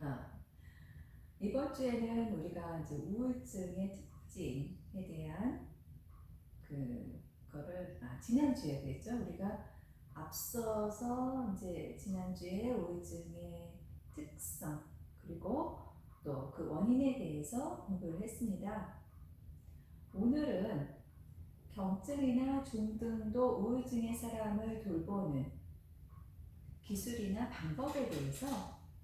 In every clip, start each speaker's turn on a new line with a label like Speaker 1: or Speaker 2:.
Speaker 1: 아, 이번 주에는 우리가 이제 우울증의 특징에 대한 그거를 지난주에 그랬죠. 우리가 앞서서 이제 지난주에 우울증의 특성 그리고 또 그 원인에 대해서 공부를 했습니다. 오늘은 경증이나 중등도 우울증의 사람을 돌보는 기술이나 방법에 대해서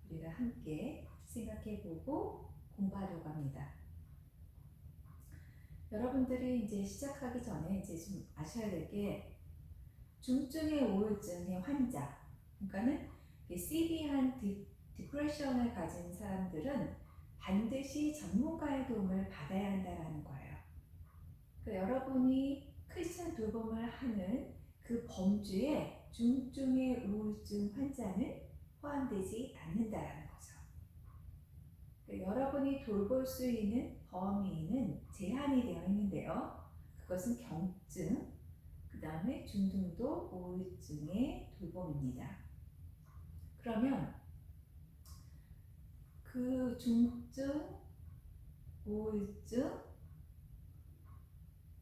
Speaker 1: 우리가 함께 생각해보고 공부하려고 합니다. 여러분들이 이제 시작하기 전에 이제 좀 아셔야 될 게 중증의 우울증의 환자, 그러니까는 시비한 디프레션을 가진 사람들은 반드시 전문가의 도움을 받아야 한다는 거예요. 그러니까 여러분이 크리스천 돌봄을 하는 그 범주에 중증의 우울증 환자는 포함되지 않는다라는 거죠. 그러니까 여러분이 돌볼 수 있는 범위는 제한이 되어 있는데요. 그것은 경증, 그 다음에 중등도 우울증의 돌봄입니다. 그러면 그 중증, 우울증,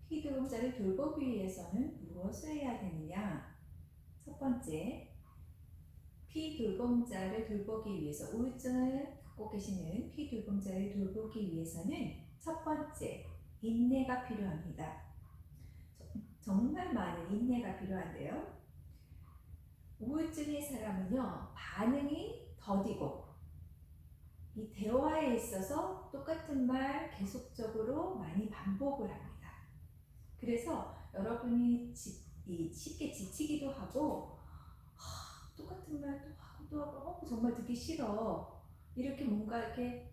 Speaker 1: 피도자를 돌보기 위해서는 무엇을 해야 되느냐? 첫 번째, 피돌봄자를 돌보기 위해서 우울증을 갖고 계시는 피돌봄자를 돌보기 위해서는 첫 번째, 인내가 필요합니다. 정말 많은 인내가 필요한데요. 우울증의 사람은요, 반응이 더디고 이 대화에 있어서 똑같은 말 계속적으로 많이 반복을 합니다. 그래서 여러분이 쉽게 지치기도 하고 똑같은 말 또 하고 또 하고 정말 듣기 싫어 이렇게 뭔가 이렇게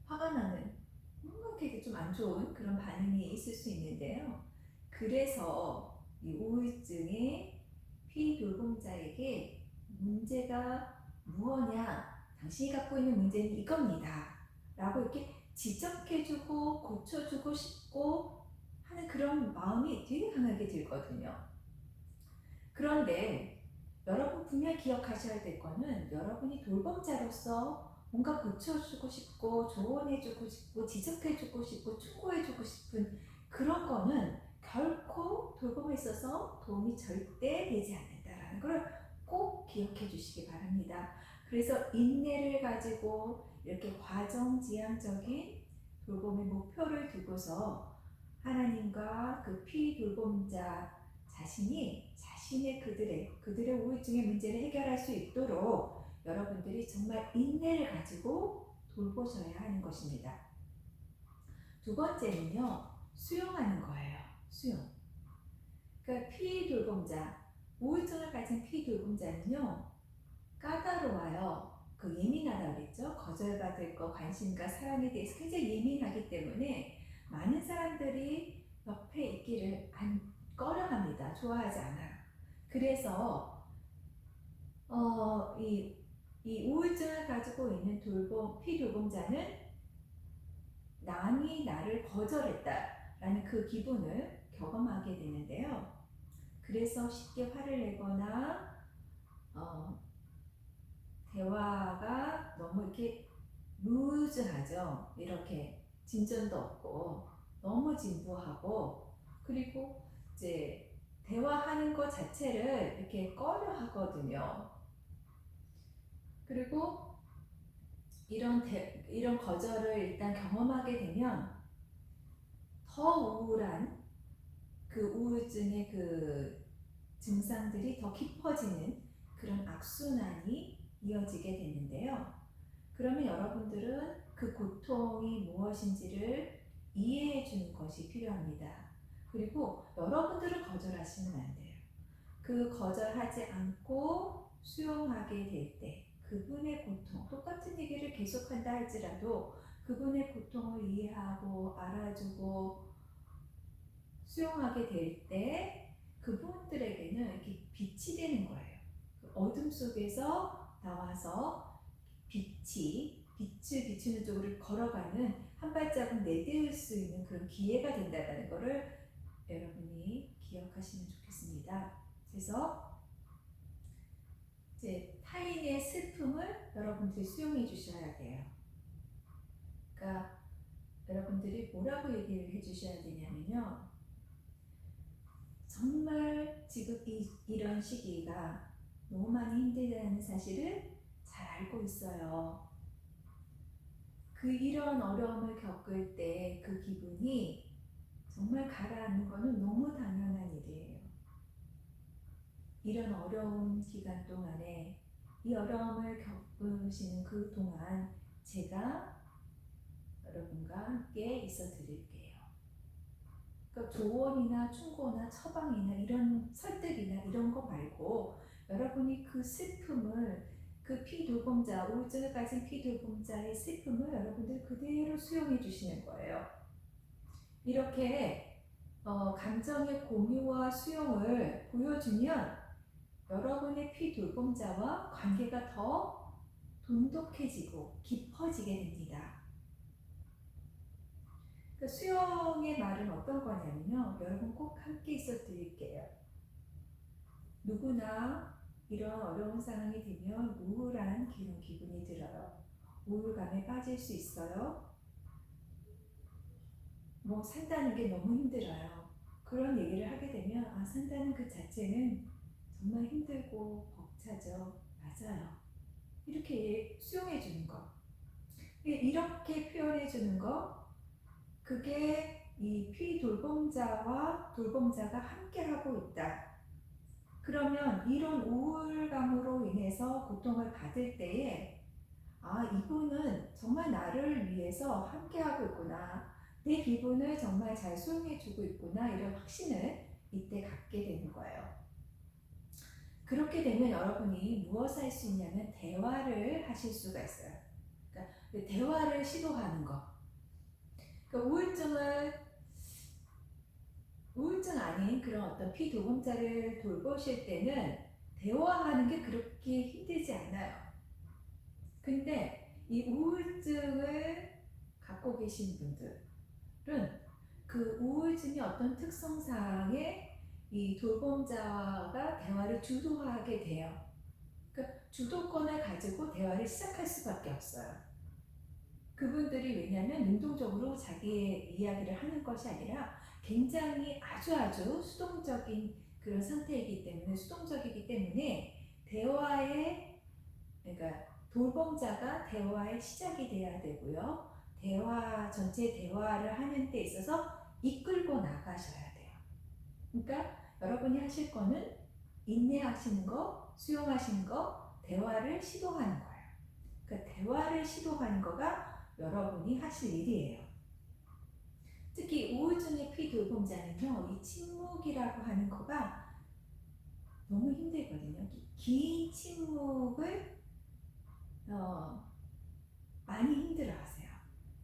Speaker 1: 화가 나는 뭔가 이렇게 좀 안 좋은 그런 반응이 있을 수 있는데요. 그래서 이 우울증의 피돌봄자에게 문제가 무엇냐, 당신이 갖고 있는 문제는 이겁니다 라고 이렇게 지적해주고 고쳐주고 싶고 하는 그런 마음이 되게 강하게 들거든요. 그런데 여러분 분명히 기억하셔야 될 거는 여러분이 돌봄자로서 뭔가 고쳐주고 싶고 조언해주고 싶고 지적해주고 싶고 충고해주고 싶은 그런 거는 결코 돌봄에 있어서 도움이 절대 되지 않는다라는 걸 꼭 기억해 주시기 바랍니다. 그래서 인내를 가지고 이렇게 과정지향적인 돌봄의 목표를 두고서 하나님과 그 피돌봄자 자신이 자신의 그들의 우울증의 문제를 해결할 수 있도록 여러분들이 정말 인내를 가지고 돌보셔야 하는 것입니다. 두 번째는요, 수용하는 거예요. 수용. 그러니까 피돌봄자, 우울증을 가진 피돌봄자는요, 까다로워요. 그 예민하다고 그랬죠. 거절받을 거, 관심과 사랑에 대해서 굉장히 예민하기 때문에 많은 사람들이 옆에 있기를 꺼려합니다. 좋아하지 않아요. 그래서 이 우울증을 가지고 있는 피돌봄자는 남이 나를 거절했다라는 그 기분을 경험하게 되는데요. 그래서 쉽게 화를 내거나 대화가 너무 이렇게 루즈하죠. 이렇게 진전도 없고 너무 진부하고 그리고 이제 대화하는 것 자체를 이렇게 꺼려 하거든요. 그리고 이런 거절을 일단 경험하게 되면 더 우울한 그 우울증의 그 증상들이 더 깊어지는 그런 악순환이 이어지게 되는데요. 그러면 여러분들은 그 고통이 무엇인지를 이해해 주는 것이 필요합니다. 그리고 여러분들을 거절하시면 안 돼요. 그 거절하지 않고 수용하게 될 때 그분의 고통, 똑같은 얘기를 계속한다 할지라도 그분의 고통을 이해하고 알아주고 수용하게 될 때 그분들에게는 이렇게 빛이 되는 거예요. 어둠 속에서 나와서 빛을 비추는 쪽으로 걸어가는 한 발자국 내디딜 수 있는 그런 기회가 된다는 것을 여러분이 기억하시면 좋겠습니다. 그래서 이제 타인의 슬픔을 여러분들이 수용해 주셔야 돼요. 그러니까 여러분들이 뭐라고 얘기를 해 주셔야 되냐면요. 정말 지금 이런 시기가 너무 많이 힘들다는 사실을 잘 알고 있어요. 이런 어려움을 겪을 때 그 기분이 정말 가라앉는 거는 너무 당연한 일이에요. 이런 어려운 기간 동안에 이 어려움을 겪으시는 그 동안 제가 여러분과 함께 있어 드릴게요. 그러니까 조언이나 충고나 처방이나 이런 설득이나 이런 거 말고 여러분이 그 슬픔을 그 피돌봄자, 우울증을 가진 피돌봄자의 슬픔을 여러분들 그대로 수용해 주시는 거예요. 이렇게 감정의 공유와 수용을 보여주면 여러분의 피돌봄자와 관계가 더 돈독해지고 깊어지게 됩니다. 그 수용의 말은 어떤 거냐면요. 여러분 꼭 함께 있어 드릴게요. 누구나 이런 어려운 상황이 되면 우울한 그런 기분이 들어요. 우울감에 빠질 수 있어요. 뭐 산다는 게 너무 힘들어요. 그런 얘기를 하게 되면 산다는 그 자체는 정말 힘들고 벅차죠. 맞아요. 이렇게 수용해 주는 거. 이렇게 표현해 주는 거. 그게 이 피돌봄자와 돌봄자가 함께하고 있다. 그러면 이런 우울감으로 인해서 고통을 받을 때에 이분은 정말 나를 위해서 함께하고 있구나. 내 기분을 정말 잘 수용해주고 있구나. 이런 확신을 이때 갖게 되는 거예요. 그렇게 되면 여러분이 무엇을 할 수 있냐면 대화를 하실 수가 있어요. 그러니까 대화를 시도하는 거. 그러니까 우울증 아닌 그런 어떤 피돌봄자를 돌보실 때는 대화하는 게 그렇게 힘들지 않아요. 근데 이 우울증을 갖고 계신 분들은 그 우울증의 어떤 특성상에 이 돌봄자가 대화를 주도하게 돼요. 그러니까 주도권을 가지고 대화를 시작할 수밖에 없어요. 그분들이 왜냐하면 능동적으로 자기의 이야기를 하는 것이 아니라 굉장히 아주 수동적인 그런 상태이기 때문에 수동적이기 때문에 그러니까 돌봄자가 대화의 시작이 돼야 되고요. 전체 대화를 하는 데 있어서 이끌고 나가셔야 돼요. 그러니까 여러분이 하실 거는 인내하시는 거, 수용하시는 거, 대화를 시도하는 거예요. 그러니까 대화를 시도하는 거가 여러분이 하실 일이에요. 특히 우울증의 피돌봄자는요, 이 침묵이라고 하는 거가 너무 힘들거든요. 긴 침묵을 많이 힘들어하세요.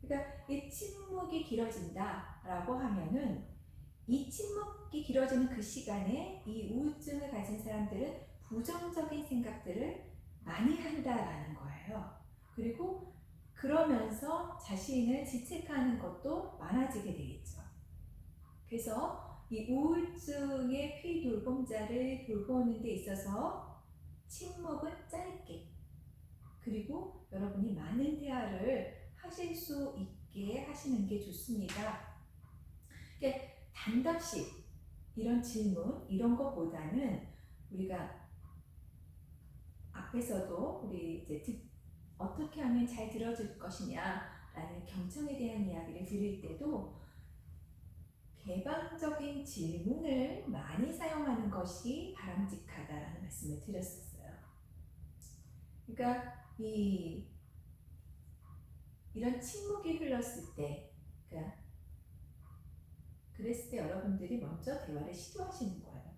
Speaker 1: 그러니까 이 침묵이 길어진다라고 하면은 이 침묵이 길어지는 그 시간에 이 우울증을 가진 사람들은 부정적인 생각들을 많이 한다라는 거예요. 그리고 그러면서 자신을 지책하는 것도 많아지게 되겠죠. 그래서 이 우울증의 피돌봄자를 돌보는 데 있어서 침묵은 짧게, 그리고 여러분이 많은 대화를 하실 수 있게 하시는 게 좋습니다. 그러니까 단답식 이런 질문 이런 것보다는 우리가 앞에서도 우리 이제 어떻게 하면 잘 들어줄 것이냐라는 경청에 대한 이야기를 드릴 때도 개방적인 질문을 많이 사용하는 것이 바람직하다라는 말씀을 드렸었어요. 그러니까 이런 침묵이 흘렀을 때, 그러니까 그랬을 때 여러분들이 먼저 대화를 시도하시는 거예요.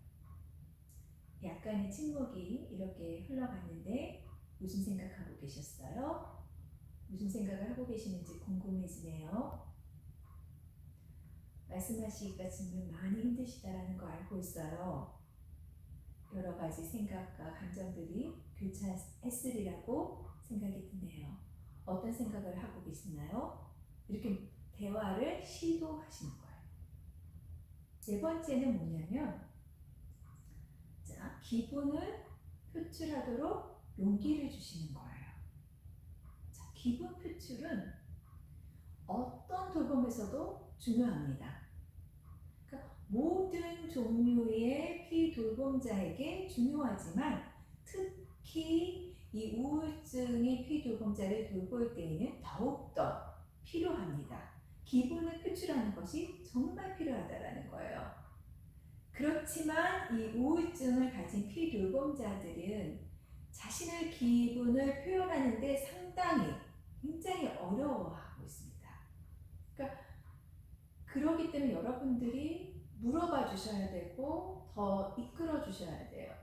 Speaker 1: 약간의 침묵이 이렇게 흘러갔는데 무슨 생각하고 계셨어요? 무슨 생각을 하고 계시는지 궁금해지네요. 말씀하시기가 정말 많이 힘드시다라는 거 알고 있어요. 여러 가지 생각과 감정들이 교차했으리라고 생각이 드네요. 어떤 생각을 하고 계시나요? 이렇게 대화를 시도하시는 거예요. 네 번째는 뭐냐면, 자, 기분을 표출하도록 용기를 주시는 거예요. 자, 기분 표출은 어떤 돌봄에서도 중요합니다. 그러니까 모든 종류의 피돌봄자에게 중요하지만 특히 이 우울증의 피돌봄자를 돌볼 때에는 더욱더 필요합니다. 기분을 표출하는 것이 정말 필요하다는 거예요. 그렇지만 이 우울증을 가진 피돌봄자들은 자신의 기분을 표현하는데 굉장히 어려워하고 있습니다. 그러니까 그러기 때문에 여러분들이 물어봐 주셔야 되고 더 이끌어 주셔야 돼요.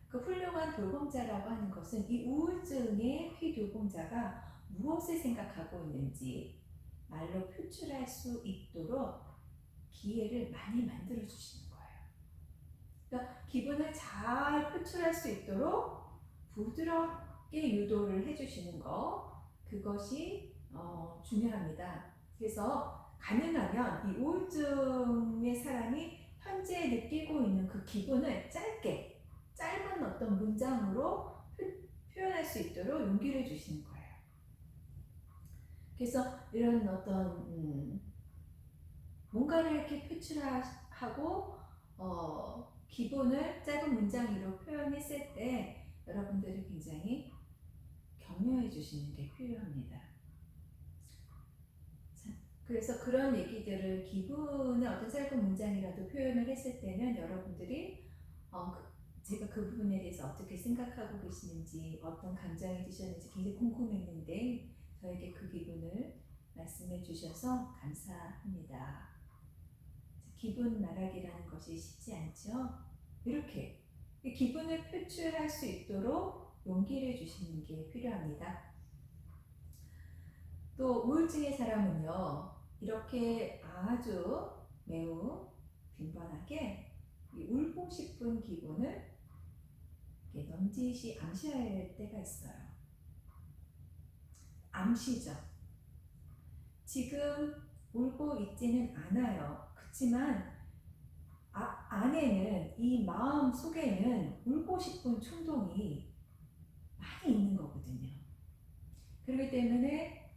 Speaker 1: 그 훌륭한 돌봄자라고 하는 것은 이 우울증의 피돌봄자가 무엇을 생각하고 있는지 말로 표출할 수 있도록 기회를 많이 만들어 주시는 거예요. 그러니까 기분을 잘 표출할 수 있도록 부드럽게 유도를 해주시는 거, 그것이 중요합니다. 그래서 가능하면 이 우울증의 사람이 현재 느끼고 있는 그 기분을 짧은 어떤 문장으로 표현할 수 있도록 용기를 주시는 거예요. 그래서 이런 어떤 뭔가를 이렇게 표출하고 기분을 짧은 문장으로 표현했을 때 여러분들이 굉장히 격려해 주시는 게 필요합니다. 자, 그래서 그런 얘기들을 기분의 어떤 짧은 문장이라도 표현을 했을 때는 여러분들이 제가 그 부분에 대해서 어떻게 생각하고 계시는지, 어떤 감정이 드셨는지 굉장히 궁금했는데 저에게 그 기분을 말씀해 주셔서 감사합니다. 기분 말하기라는 것이 쉽지 않죠? 이렇게 기분을 표출할 수 있도록 용기를 주시는 게 필요합니다. 또 우울증의 사람은요, 이렇게 아주 매우 빈번하게 이 울고 싶은 기분을 넌지시 암시할 때가 있어요. 암시죠. 지금 울고 있지는 않아요. 그렇지만 안에는, 이 마음 속에는 울고 싶은 충동이 많이 있는 거거든요. 그렇기 때문에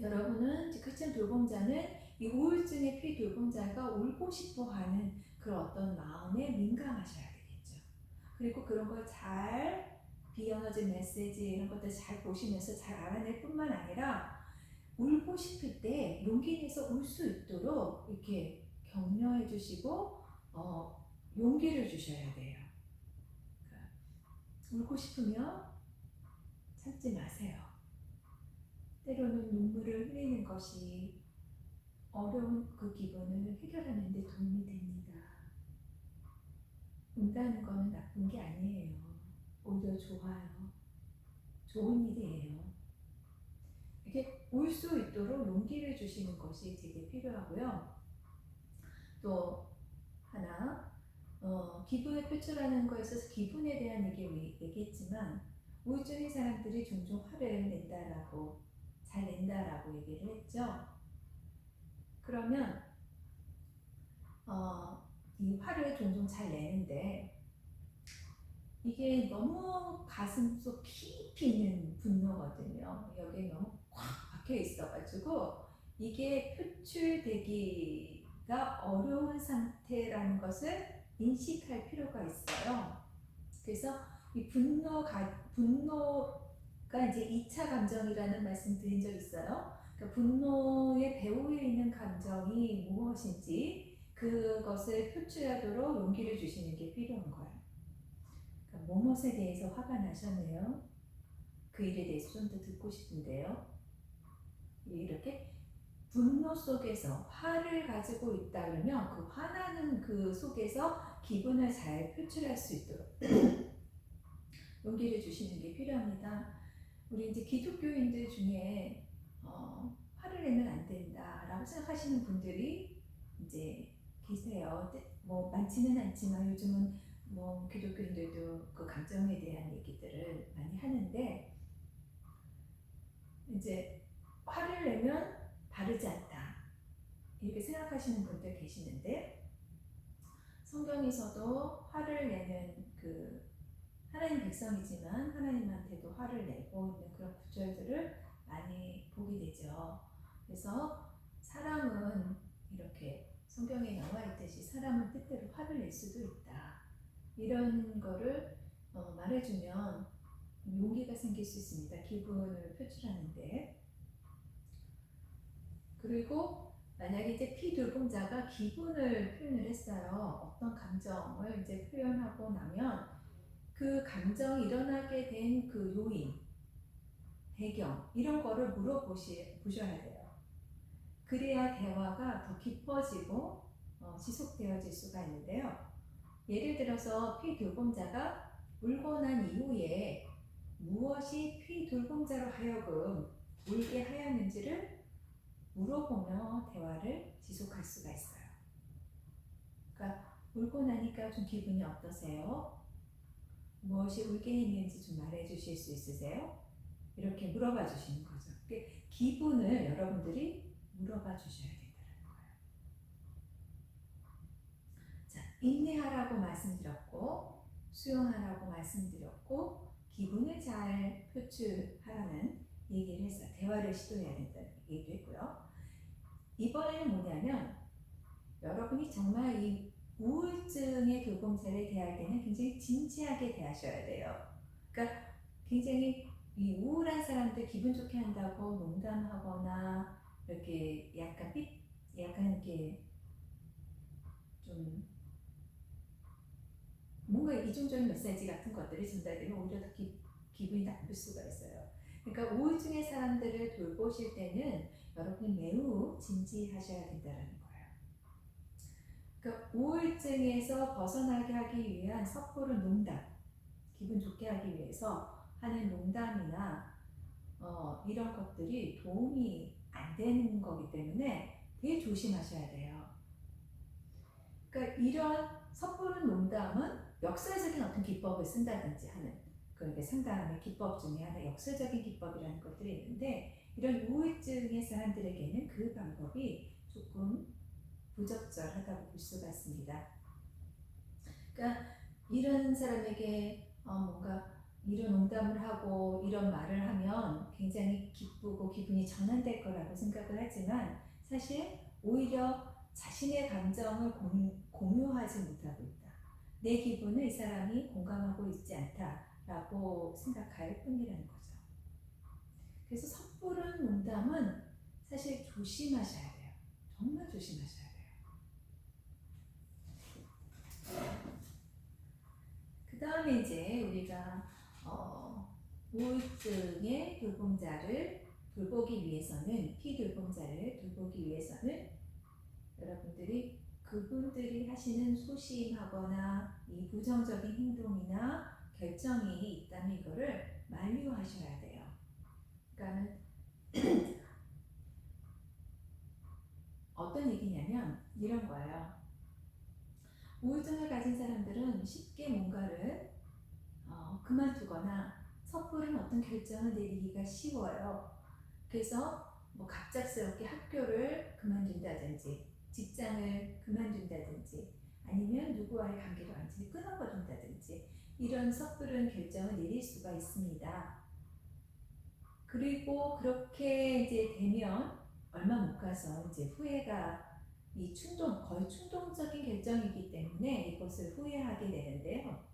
Speaker 1: 여러분은, 크리스천 돌봄자는 이 우울증의 피돌봄자가 울고 싶어 하는 그런 어떤 마음에 민감하셔야 되겠죠. 그리고 그런 걸 잘 비언어적 메시지 이런 것들 잘 보시면서 잘 알아낼 뿐만 아니라 울고 싶을 때 용기 내서 울 수 있도록 이렇게 격려해 주시고 용기를 주셔야 돼요. 그러니까 울고 싶으면 참지 마세요. 때로는 눈물을 흘리는 것이 어려운 그 기분을 해결하는 데 도움이 됩니다. 운다는 것은 나쁜 게 아니에요. 오히려 좋아요. 좋은 일이에요. 이렇게 울 수 있도록 용기를 주시는 것이 되게 필요하고요. 또 하나, 기분을 표출하는 거에 있어서 기분에 대한 얘기했지만 우울증의 사람들이 종종 화를 잘 낸다라고 얘기를 했죠. 그러면 이 화를 종종 잘 내는데 이게 너무 가슴속 깊이 있는 분노거든요. 여기에 너무 꽉 박혀 있어가지고 이게 표출되기가 어려운 상태라는 것을 인식할 필요가 있어요. 그래서 이 분노가 이제 2차 감정이라는 말씀 드린 적 있어요. 그러니까 분노의 배후에 있는 감정이 무엇인지 그것을 표출하도록 용기를 주시는 게 필요한 거예요. 그러니까 무엇에 대해서 화가 나셨네요. 그 일에 대해서 좀 더 듣고 싶은데요. 이렇게 분노 속에서 화를 가지고 있다 그러면 그 화나는 그 속에서 기분을 잘 표출할 수 있도록 용기를 주시는 게 필요합니다. 우리 이제 기독교인들 중에 화를 내면 안 된다라고 생각하시는 분들이 이제 계세요. 뭐 많지는 않지만 요즘은 뭐 기독교인들도 그 감정에 대한 얘기들을 많이 하는데 이제 화를 내면 바르지 않다 이렇게 생각하시는 분들 계시는데 성경에서도 화를 내는 그 하나님 백성이지만 하나님한테도 화를 내고 있는 그런 구절들을 많이 보게 되죠. 그래서 사람은 이렇게 성경에 나와 있듯이 사람은 때때로 화를 낼 수도 있다. 이런 거를 말해주면 용기가 생길 수 있습니다. 기분을 표출하는데. 그리고 만약에 이제 피돌봄자가 기분을 표현을 했어요. 어떤 감정을 이제 표현하고 나면 그 감정이 일어나게 된 그 요인, 배경 이런 거를 보셔야 돼요. 그래야 대화가 더 깊어지고 지속되어질 수가 있는데요. 예를 들어서 피돌봄자가 울고 난 이후에 무엇이 피돌봄자로 하여금 울게 하였는지를 물어보며 대화를 지속할 수가 있어요. 그러니까 울고 나니까 좀 기분이 어떠세요? 무엇이 울게 했는지 좀 말해주실 수 있으세요? 이렇게 물어봐 주시는 거죠. 기분을 여러분들이 물어봐 주셔야 된다는 거예요. 자, 인내하라고 말씀드렸고, 수용하라고 말씀드렸고, 기분을 잘 표출하라는 얘기를 했어요. 대화를 시도해야 된다는 얘기를 했고요. 이번에는 뭐냐면 여러분이 정말 이 우울증의 돌봄자를 대할 때는 굉장히 진지하게 대하셔야 돼요. 그러니까 굉장히 이 우울한 사람들 기분 좋게 한다고 농담하거나 이렇게 약간 이렇게 좀 뭔가 이중적인 메시지 같은 것들이 전달되면 오히려 더 기분이 나쁠 수가 있어요. 그러니까 우울증의 사람들을 돌보실 때는 여러분이 매우 진지하셔야 된다는 거예요. 그러니까 우울증에서 벗어나게 하기 위한 섣부른 농담, 기분 좋게 하기 위해서 하는 농담이나 이런 것들이 도움이 안 되는 거기 때문에 되게 조심하셔야 돼요. 그러니까 이런 섣부른 농담은 역설적인 어떤 기법을 쓴다든지 하는 그러니까 상담의 기법 중에 하나 역설적인 기법이라는 것들이 있는데 이런 우울증의 사람들에게는 그 방법이 조금 부적절하다고 볼 수가 있습니다. 그러니까 이런 사람에게 뭔가 이런 농담을 하고 이런 말을 하면 굉장히 기쁘고 기분이 전환될 거라고 생각을 하지만 사실 오히려 자신의 감정을 공유하지 못하고 있다. 내 기분을 이 사람이 공감하고 있지 않다라고 생각할 뿐이라는 거죠. 그래서 섣부른 농담은 사실 조심하셔야 돼요. 정말 조심하셔야 돼요. 그 다음에 이제 우리가 우울증의 돌봄자를 돌보기 위해서는 피돌봄자를 돌보기 위해서는 여러분들이 그분들이 하시는 소심하거나 이 부정적인 행동이나 결정이 있다면 이거를 만류하셔야 돼요. 그러니까 어떤 얘기냐면 이런 거예요. 우울증을 가진 사람들은 쉽게 뭔가를 그만두거나 섣부른 어떤 결정을 내리기가 쉬워요. 그래서 뭐 갑작스럽게 학교를 그만둔다든지 직장을 그만둔다든지 아니면 누구와의 관계를 완전히 끊어버린다든지 이런 섣부른 결정을 내릴 수가 있습니다. 그리고 그렇게 이제 되면 얼마 못 가서 이제 후회가 거의 충동적인 결정이기 때문에 이것을 후회하게 되는데요.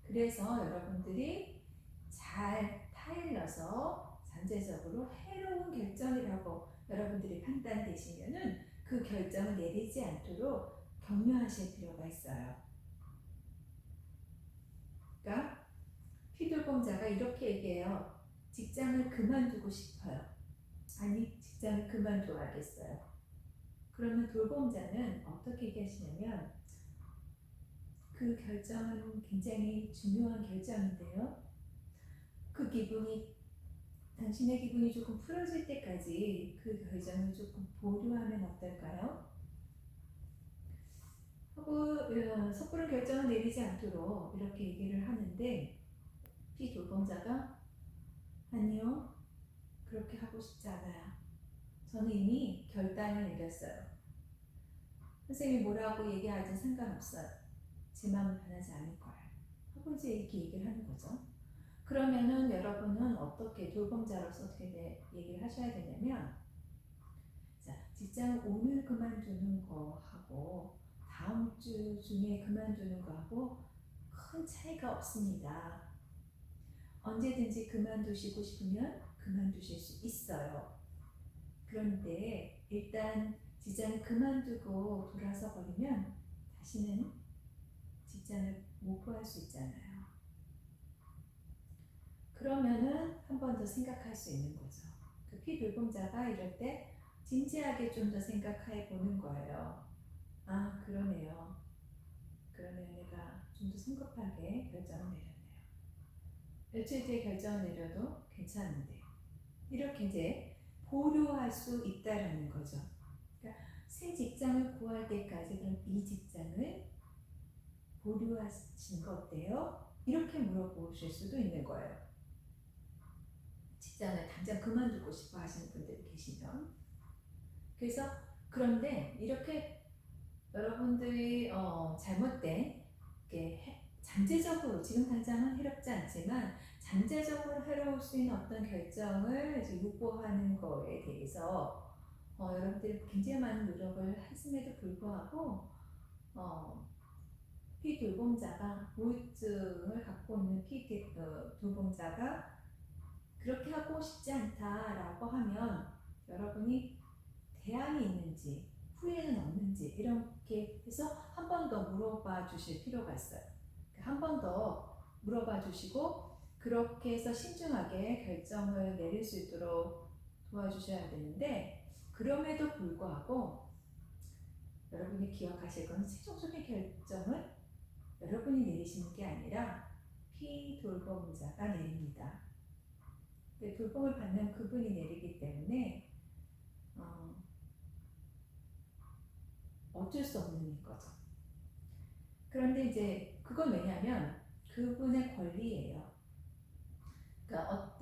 Speaker 1: 그래서 여러분들이 잘 타일러서 잠재적으로 해로운 결정이라고 여러분들이 판단되시면은 그 결정을 내리지 않도록 격려하실 필요가 있어요. 그러니까 피돌봄자가 이렇게 얘기해요. 직장을 그만두고 싶어요. 아니, 직장을 그만둬야겠어요. 그러면 돌봄자는 어떻게 얘기하시냐면 그 결정은 굉장히 중요한 결정인데요. 그 기분이 당신의 기분이 조금 풀어질 때까지 그 결정을 조금 보류하면 어떨까요? 하고 섣부른 결정을 내리지 않도록 이렇게 얘기를 하는데 피돌봄자가 아니요, 그렇게 하고 싶지 않아요. 저는 이미 결단을 내렸어요. 선생님이 뭐라고 얘기하든 상관없어요. 제 마음은 변하지 않을 거예요. 번째 이렇게 얘기를 하는 거죠. 그러면은 여러분은 어떻게 돌봄자로서 어떻게 얘기를 하셔야 되냐면, 자, 직장 오늘 그만두는 거하고 다음 주 중에 그만두는 거하고 큰 차이가 없습니다. 언제든지 그만두시고 싶으면 그만두실 수 있어요. 그런데 일단 직장을 그만두고 돌아서 버리면 다시는 직장을 못 구할 수 있잖아요. 그러면은 한 번 더 생각할 수 있는 거죠. 그 피돌봄자가 이럴 때 진지하게 좀 더 생각해 보는 거예요. 아, 그러네요. 그러면 내가 좀 더 성급하게 결정을 내렸네요. 며칠 뒤에 결정을 내려도 괜찮은데. 이렇게 이제 보류할 수 있다라는 거죠. 그러니까 새 직장을 구할 때까지 그럼 이 직장을 보류하신 거 어때요? 이렇게 물어보실 수도 있는 거예요. 직장을 당장 그만두고 싶어 하시는 분들이 계시면. 그래서 그런데 이렇게 여러분들이 잘못된 잠재적으로 지금 당장은 해롭지 않지만 잠재적으로 해로울 수 있는 어떤 결정을 이제 유보하는 거에 대해서 여러분들이 굉장히 많은 노력을 했음에도 불구하고 피돌봄자가 우울증을 갖고 있는 피돌봄자가 그렇게 하고 싶지 않다라고 하면 여러분이 대안이 있는지 후회는 없는지 이렇게 해서 한 번 더 물어봐 주실 필요가 있어요. 한 번 더 물어봐 주시고 그렇게 해서 신중하게 결정을 내릴 수 있도록 도와주셔야 되는데 그럼에도 불구하고 여러분이 기억하실 건 최종적인 결정을 여러분이 내리시는 게 아니라 피돌봄자가 내립니다. 돌봄을 받는 그분이 내리기 때문에 어쩔 수 없는 거죠. 그런데 이제 그건 왜냐하면 그분의 권리예요. 그러니까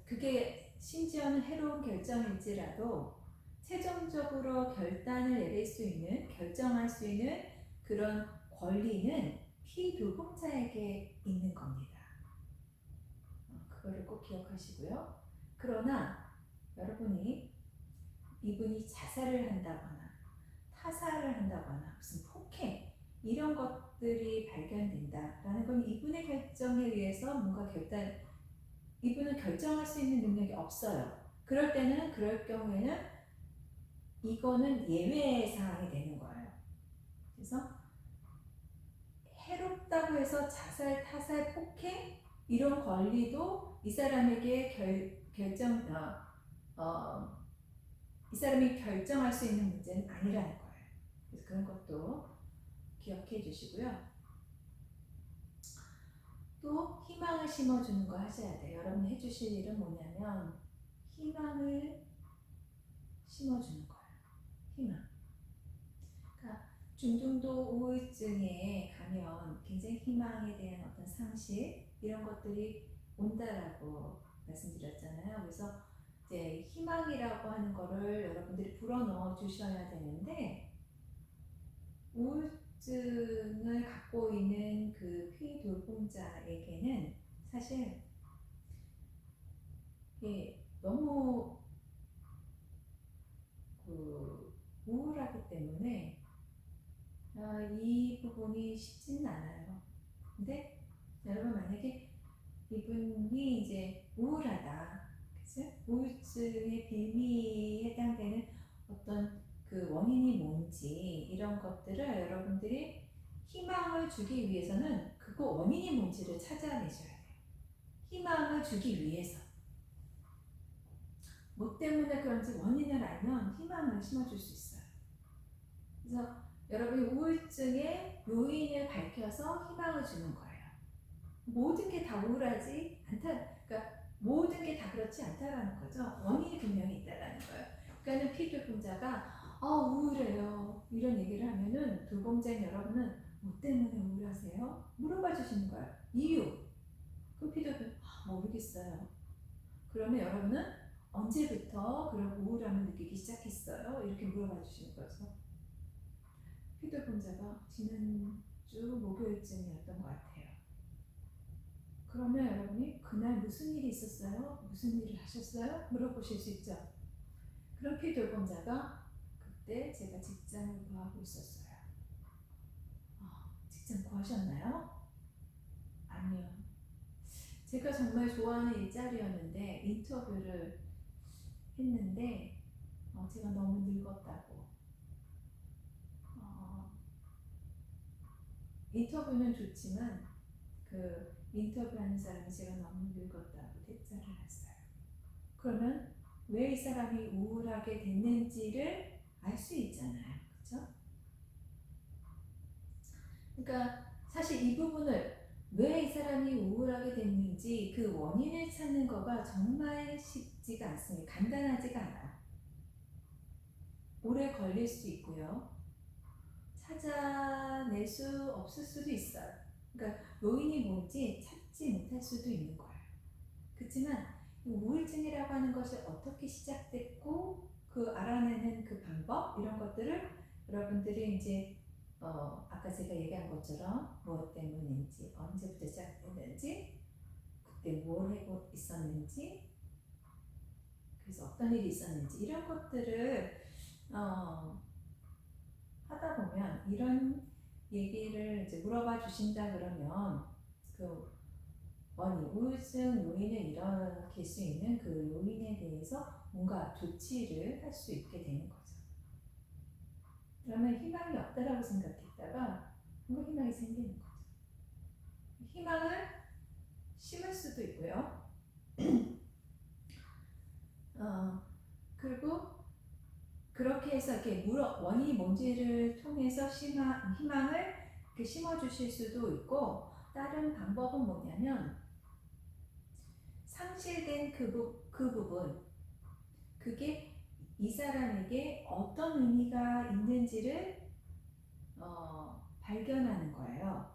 Speaker 1: 그게 심지어는 해로운 결정일지라도 최종적으로 결단을 내릴 수 있는, 결정할 수 있는 그런 권리는 피돌봄자에게 있는 겁니다. 그거를 꼭 기억하시고요. 그러나 여러분이 이분이 자살을 한다거나 타살을 한다거나 무슨 폭행 이런 것들이 발견된다라는 건 이분의 결정에 의해서 뭔가 이분은 결정할 수 있는 능력이 없어요. 그럴 경우에는 이거는 예외 사항이 되는 거예요. 그래서 해롭다고 해서 자살, 타살, 폭행 이런 권리도 이 사람에게 이 사람이 결정할 수 있는 문제는 아니라는 거예요. 그래서 그런 것도 기억해 주시고요. 또 희망을 심어주는 거 하셔야 돼요. 여러분이 해주실 일은 뭐냐면 희망을 심어주는 거예요. 희망. 그러니까 중등도 우울증에 가면 굉장히 희망에 대한 어떤 상실 이런 것들이 온다라고 말씀드렸잖아요. 그래서 이제 희망이라고 하는 거를 여러분들이 불어넣어 주셔야 되는데 우울증을 갖고 있는 그 피돌봄자에게는 사실 너무 우울하기 때문에 이 부분이 쉽지는 않아요. 근데 여러분 만약에 이분이 이제 우울하다, 그치? 우울증의 빌미에 해당되는 어떤 그 원인이 뭔지 이런 것들을 여러분들이 희망을 주기 위해서는 그거 원인이 뭔지를 찾아내셔야 돼요. 희망을 주기 위해서. 뭐 때문에 그런지 원인을 알면 희망을 심어줄 수 있어요. 그래서 여러분이 우울증의 요인을 밝혀서 희망을 주는 거예요. 모든 게 다 우울하지 않다. 그러니까 모든 게 다 그렇지 않다라는 거죠. 원인이 분명히 있다라는 거예요. 그러니까 피돌봄자가 우울해요 이런 얘기를 하면은 돌봄자인 여러분은 뭐 때문에 우울하세요? 물어봐 주시는 거예요. 이유. 그럼 피돌봄 모르겠어요. 그러면 여러분은 언제부터 그런 우울함을 느끼기 시작했어요? 이렇게 물어봐 주시는 거죠. 피돌봄자가 지난주 목요일쯤이었던 것 같아요. 그러면 여러분이 그날 무슨 일이 있었어요? 무슨 일을 하셨어요? 물어보실 수 있죠. 그런 피돌봄자가 그때 제가 직장을 구하고 있었어요. 직장 구하셨나요? 아니요. 제가 정말 좋아하는 일자리였는데 인터뷰를 했는데 제가 너무 늙었다고. 인터뷰는 좋지만 그 인터뷰하는 사람이 제가 너무 늙었다고 대자를 했어요. 그러면 왜 이 사람이 우울하게 됐는지를 알 수 있잖아요. 그렇죠? 그러니까 사실 이 부분을 왜 이 사람이 우울하게 됐는지 그 원인을 찾는 거가 정말 쉽지가 않습니다. 간단하지가 않아요. 오래 걸릴 수 있고요. 찾아낼 수 없을 수도 있어요. 그러니까 요인이 뭔지 찾지 못할 수도 있는 거예요. 그렇지만 우울증이라고 하는 것이 어떻게 시작됐고 그 알아내는 그 방법 이런 것들을 여러분들이 이제 아까 제가 얘기한 것처럼 무엇 때문인지 언제부터 시작됐는지 그때 뭘 하고 있었는지 그래서 어떤 일이 있었는지 이런 것들을 하다 보면 이런 얘기를 이제 물어봐 주신다 그러면 그 원인, 우울증 요인을 일으킬 수 있는 그 요인에 대해서 뭔가 조치를 할 수 있게 되는 거죠. 그러면 희망이 없다라고 생각했다가 뭔가 희망이 생기는 거죠. 희망을 심을 수도 있고요. 그리고 그렇게 해서 이렇게 원인이 뭔지를 통해서 희망을 심어주실 수도 있고 다른 방법은 뭐냐면 상실된 그 부분 그게 이 사람에게 어떤 의미가 있는지를 발견하는 거예요.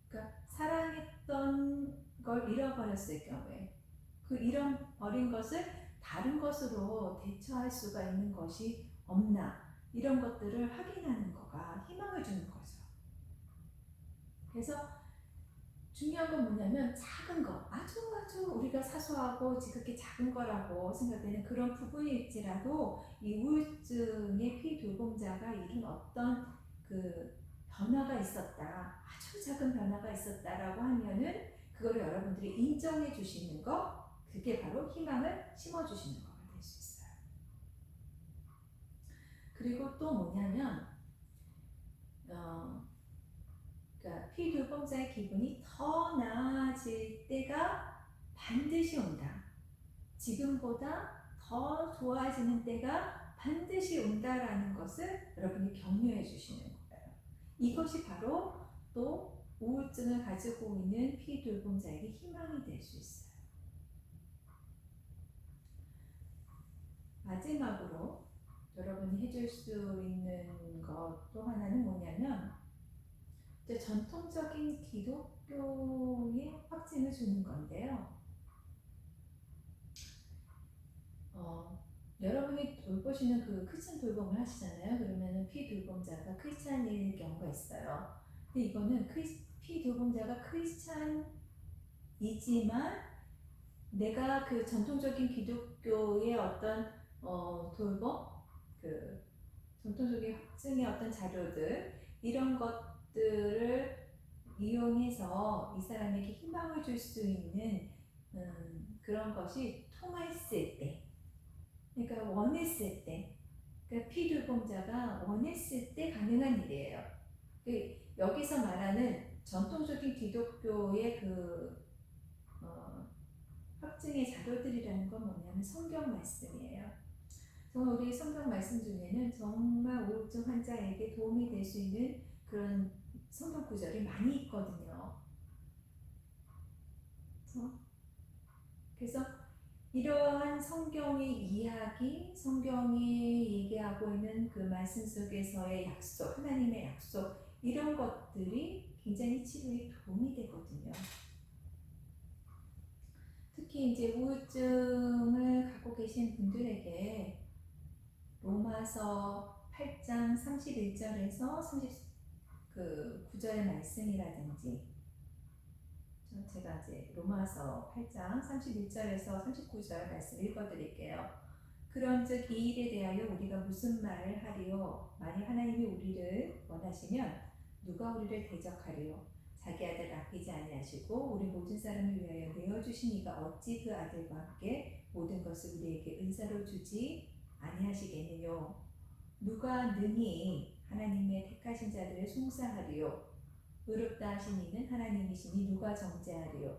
Speaker 1: 그러니까 사랑했던 걸 잃어버렸을 경우에 그 잃어버린 것을 다른 것으로 대처할 수가 있는 것이 없나 이런 것들을 확인하는 거가 희망을 주는 거죠. 그래서 중요한 건 뭐냐면 작은 거 아주 우리가 사소하고 지극히 작은 거라고 생각되는 그런 부분일지라도 이 우울증의 피돌봄자가 이룬 어떤 그 변화가 있었다 아주 작은 변화가 있었다라고 하면은 그거를 여러분들이 인정해 주시는 거 그게 바로 희망을 심어 주시는 거가 될 수 있어요. 그리고 또 뭐냐면 그러니까 피돌봄자의 기분이 더 나아질 때가 반드시 온다. 지금보다 더 좋아지는 때가 반드시 온다라는 것을 여러분이 격려해 주시는 거예요. 이것이 바로 또 우울증을 가지고 있는 피돌봄자에게 희망이 될 수 있어요. 마지막으로 여러분이 해줄 수 있는 것 또 하나는 뭐냐면 전통적인 기독교의 확증을 주는 건데요. 여러분이 돌보시는 그 크리스찬 돌봄을 하시잖아요. 그러면은 피돌봄자가 크리스찬일 경우가 있어요. 근데 이거는 피돌봄자가 크리스찬이지만 내가 그 전통적인 기독교의 어떤 돌봄, 그 전통적인 확증의 어떤 자료들 이런 것들을 이용해서 이 사람에게 희망을 줄 수 있는 그런 것이 통했을 때, 그러니까 원했을 때, 그러니까 피돌봄자가 원했을 때 가능한 일이에요. 여기서 말하는 전통적인 기독교의 그 확증의 자료들이라는 건 뭐냐면 성경 말씀이에요. 정말 우리 성경 말씀 중에는 정말 우울증 환자에게 도움이 될 수 있는 그런 성경 구절이 많이 있거든요. 그래서 이러한 성경의 이야기, 성경이 얘기하고 있는 그 말씀 속에서의 약속, 하나님의 약속 이런 것들이 굉장히 치료에 도움이 되거든요. 특히 이제 우울증을 갖고 계신 분들에게 로마서 8장 31절에서 39절 말씀이라든지 제가 이제 로마서 8장 31절에서 39절 말씀 읽어드릴게요. 그런즉 이 일에 대하여 우리가 무슨 말을 하리요? 만일 하나님이 우리를 원하시면 누가 우리를 대적하리요? 자기 아들 아끼지 아니하시고 우리 모든 사람을 위하여 내어주신 이가 어찌 그 아들과 함께 모든 것을 우리에게 은사로 주지 아니하시겠느뇨? 누가 능히 하나님의 택하신 자들을 송사하리요? 의롭다 하신 이는 하나님이시니 누가 정죄하리요?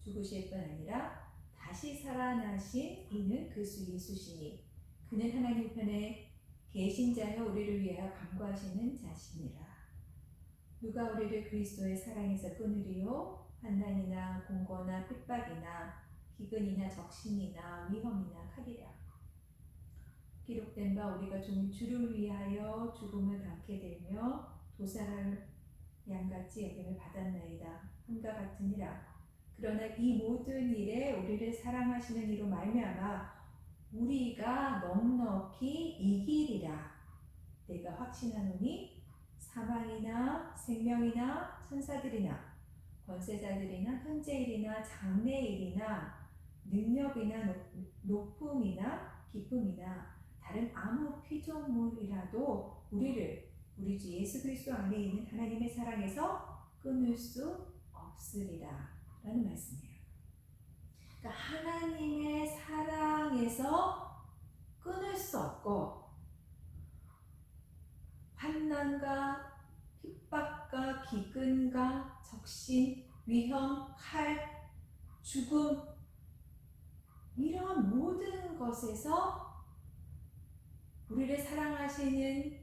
Speaker 1: 죽으실 뿐 아니라 다시 살아나신 이는 그리스도 예수시니 그는 하나님 편에 계신 자여 우리를 위하여 간구하시는 자시니라. 누가 우리를 그리스도의 사랑에서 끊으리요? 환난이나 공고나 핍박이나 기근이나 적신이나 위험이나 칼이라. 기록된 바 우리가 종일 주를 위하여 죽음을 당케 되며 도살할 양같이 여김을 받았나이다 함과 같으니라. 그러나 이 모든 일에 우리를 사랑하시는 이로 말미암아 우리가 넉넉히 이기리라 내가 확신하노니 사망이나 생명이나 천사들이나 권세자들이나 현재일이나 장래일이나 능력이나 높음이나 기쁨이나 다른 아무 피조물이라도 우리를 우리 주 예수 그리스도 안에 있는 하나님의 사랑에서 끊을 수 없으리라 라는 말씀이에요. 그러니까 하나님의 사랑에서 끊을 수 없고 환난과 핍박과 기근과 적신, 위험, 칼, 죽음 이런 모든 것에서 우리를 사랑하시는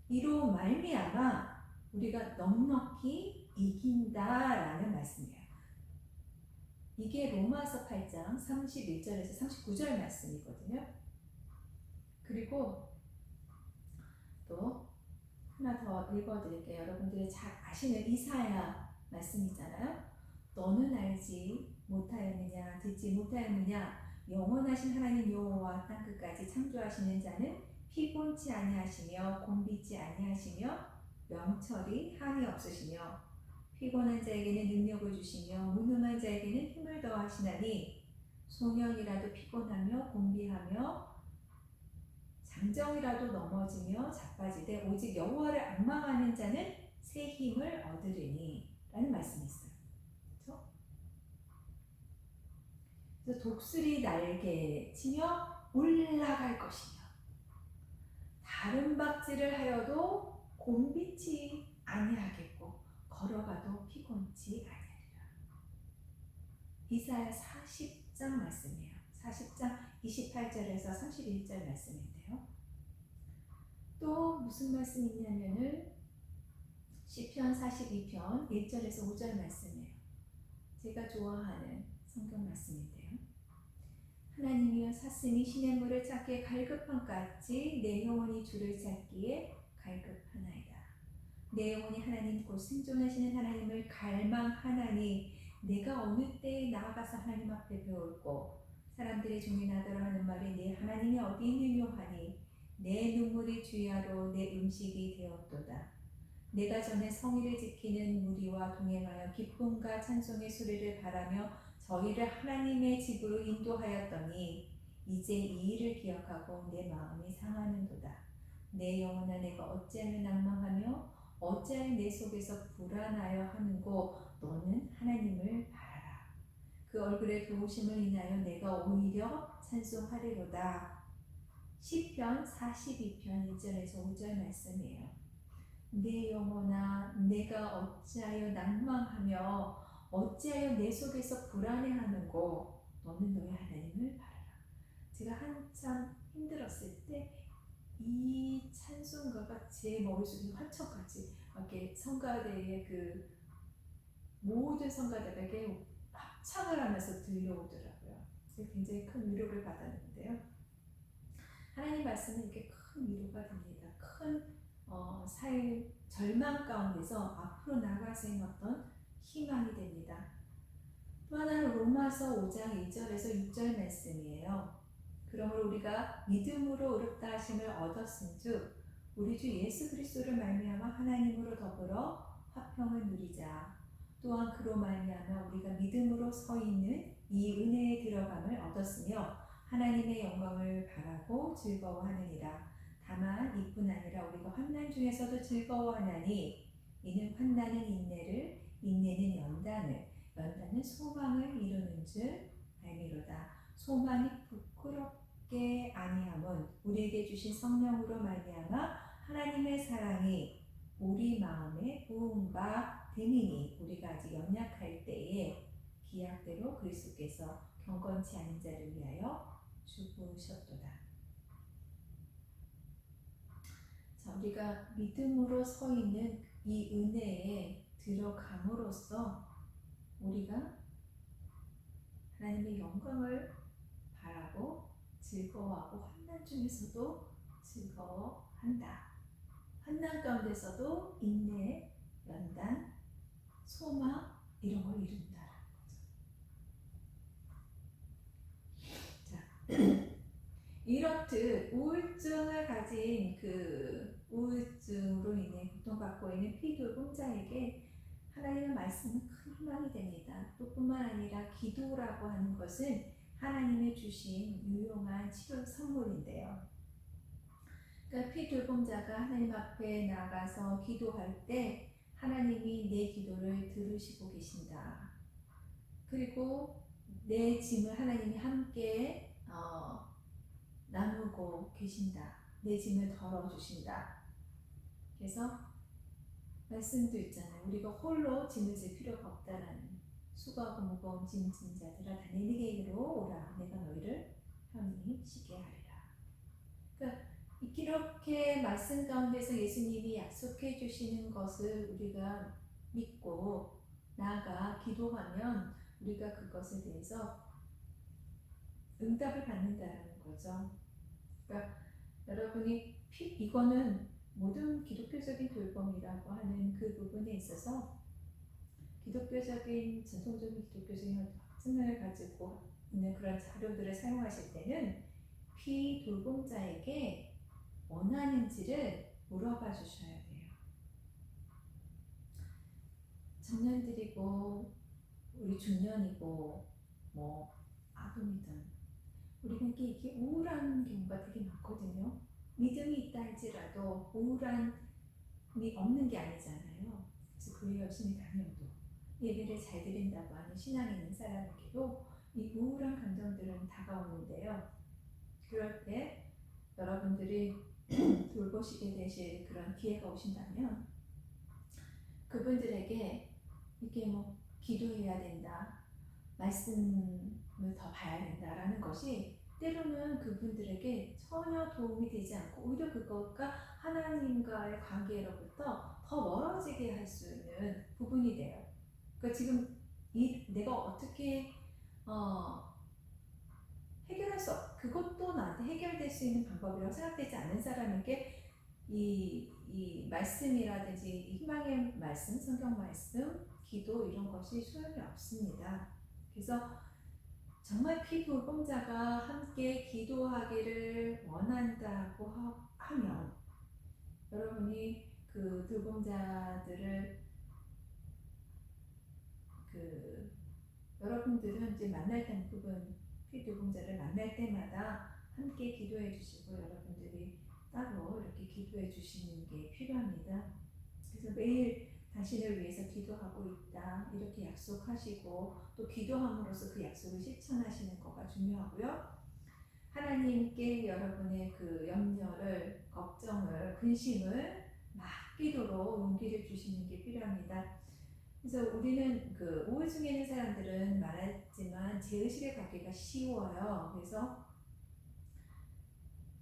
Speaker 1: 이로 말미암아 우리가 넉넉히 이긴다라는 말씀이에요. 이게 로마서 8장 31절에서 39절 말씀이거든요. 그리고 또 하나 더 읽어드릴게요. 여러분들이 잘 아시는 이사야 말씀이잖아요. 너는 알지 못하였느냐 듣지 못하였느냐 영원하신 하나님 여호와 땅끝까지 창조하시는 자는 피곤치 아니하시며 곤비지 아니하시며 명철이 한이 없으시며 피곤한 자에게는 능력을 주시며 무능한 자에게는 힘을 더하시나니 소년이라도 피곤하며 곤비하며 장정이라도 넘어지며 자빠지되 오직 여호와를 앙망하는 자는 새 힘을 얻으리니 라는 말씀이 있어요. 그렇죠? 그래서 독수리 날개 치며 올라갈 것이며 다른 박질을 하여도 곤비치 아니하겠고 걸어가도 피곤치 아니하리라. 이사야 40장 말씀이에요. 40장 28절에서 31절 말씀인데요. 또 무슨 말씀이 있냐면은 시편 42편 1절에서 5절 말씀이에요. 제가 좋아하는 성경 말씀인데요. 하나님이여 사슴이 시냇물을 찾기에 갈급한 같이 내 영혼이 주를 찾기에 갈급하나이다. 내 영혼이 하나님 곧 생존하시는 하나님을 갈망하나니 내가 어느 때에 나아가서 하나님 앞에 배울고 사람들의 종이 나더러 하는 말이 내 하나님이 어디 있느뇨 하니 내 눈물이 주야로 내 음식이 되었도다. 내가 전에 성의를 지키는 무리와 동행하여 기쁨과 찬송의 소리를 바라며 저희를 하나님의 집으로 인도하였더니 이제 이 일을 기억하고 내 마음이 상하는도다. 내 영혼아 내가 어찌하여 낭망하며 어찌하여 내 속에서 불안하여 하는고 너는 하나님을 바라라. 그 얼굴의 도우심을 인하여 내가 오히려 찬송하리로다. 시편 42편 1절에서 5절 말씀이에요. 내 영혼아 내가 어찌하여 낭망하며 어찌하여 내 속에서 불안해하는고 너는 너의 하나님을 바라라. 제가 한참 힘들었을 때 이 찬송가가 제 머릿속에 환청같이 이렇게 성가대의 그 모든 성가대에게 합창을 하면서 들려오더라고요. 굉장히 큰 위로를 받았는데요. 하나님 말씀은 이렇게 큰 위로가 됩니다. 큰 삶 절망 가운데서 앞으로 나아갈 수 있는 어떤 희망이 됩니다. 또 하나는 로마서 5장 1절에서 6절 말씀이에요. 그러므로 우리가 믿음으로 의롭다 하심을 얻었은즉 우리 주 예수 그리스도를 말미암아 하나님으로 더불어 화평을 누리자. 또한 그로 말미암아 우리가 믿음으로 서 있는 이 은혜에 들어감을 얻었으며 하나님의 영광을 바라고 즐거워하느니라. 다만 이뿐 아니라 우리가 환난 중에서도 즐거워하나니 이는 환난은 인내를, 인내는 연단을, 연단은 소망을 이루는 줄 알미로다. 소망이 부끄럽게 아니함은 우리에게 주신 성령으로 말미암아 하나님의 사랑이 우리 마음에 부은 바 됨이니 우리가 아직 연약할 때에 기약대로 그리스도께서 경건치 않은 자를 위하여 죽으셨도다. 자, 우리가 믿음으로 서 있는 이 은혜에 들어감으로써 우리가 하나님의 영광을 바라고 즐거워하고 환난 중에서도 즐거워한다. 환난 가운데서도 인내, 연단, 소망 이런 걸 이룬다라는 거죠. 자, 이렇듯 우울증을 가진 그 우울증으로 인해 고통받고 있는 피돌공자에게 하나님의 말씀은 큰 희망이 됩니다. 또 뿐만 아니라 기도라고 하는 것은 하나님의 주신 유용한 치료 선물인데요. 그러니까 피돌공자가 하나님 앞에 나가서 기도할 때 하나님이 내 기도를 들으시고 계신다. 그리고 내 짐을 하나님이 함께 나누고 계신다. 내 짐을 덜어주신다. 그래서 말씀도 있잖아요. 우리가 홀로 짐을 질 필요가 없다라는. 수고하고 무거운 짐진 자들아 다 내게로 오라. 내가 너희를 편히 쉬게 하리라. 그러니까 이렇게 말씀 가운데서 예수님이 약속해 주시는 것을 우리가 믿고 나아가 기도하면 우리가 그것에 대해서 응답을 받는다는 거죠. 그러니까 여러분이 이거는 모든 기독교적인 돌봄이라고 하는 그 부분에 있어서 기독교적인 전통적인 기독교적인 확증을 가지고 있는 그런 자료들을 사용하실 때는 피돌봄자에게 원하는지를 물어봐 주셔야 돼요. 청년들이고 우리 중년이고 뭐 아동이든 우리가 이게 우울한 경우가 되게 많거든요. 믿음이 있다 할지라도 우울함이 없는 게 아니잖아요. 그래서 교회 열심히 다녀도 예배를 잘 드린다고 하는 신앙 있는 사람에게도 이 우울한 감정들은 다가오는데요. 그럴 때 여러분들이 돌보시게 되실 그런 기회가 오신다면 그분들에게 이게 뭐 기도해야 된다, 말씀을 더 봐야 된다라는 것이 때로는 그분들에게 전혀 도움이 되지 않고 오히려 그것과 하나님과의 관계로부터 더 멀어지게 할 수 있는 부분이 돼요. 그러니까 지금 내가 어떻게 해결할 수 그것도 나한테 해결될 수 있는 방법이라고 생각되지 않은 사람에게 이 말씀이라든지 희망의 말씀, 성경 말씀, 기도 이런 것이 소용이 없습니다. 그래서 정말 피돌봄자가 함께 기도하기를 원한다고 하면 여러분이 그 돌봄자들을 여러분들은 이제 만날 때 부분 피돌봄자를 만날 때마다 함께 기도해 주시고 여러분들이 따로 이렇게 기도해 주시는 게 필요합니다. 그래서 매일 당신을 위해서 기도하고 있다 이렇게 약속하시고 또 기도함으로써 그 약속을 실천하시는 거가 중요하고요. 하나님께 여러분의 그 염려를, 걱정을, 근심을 맡기도록 용기를 주시는 게 필요합니다. 그래서 우리는 그 우울증에 있는 사람들은 말했지만 제의식을 갖기가 쉬워요. 그래서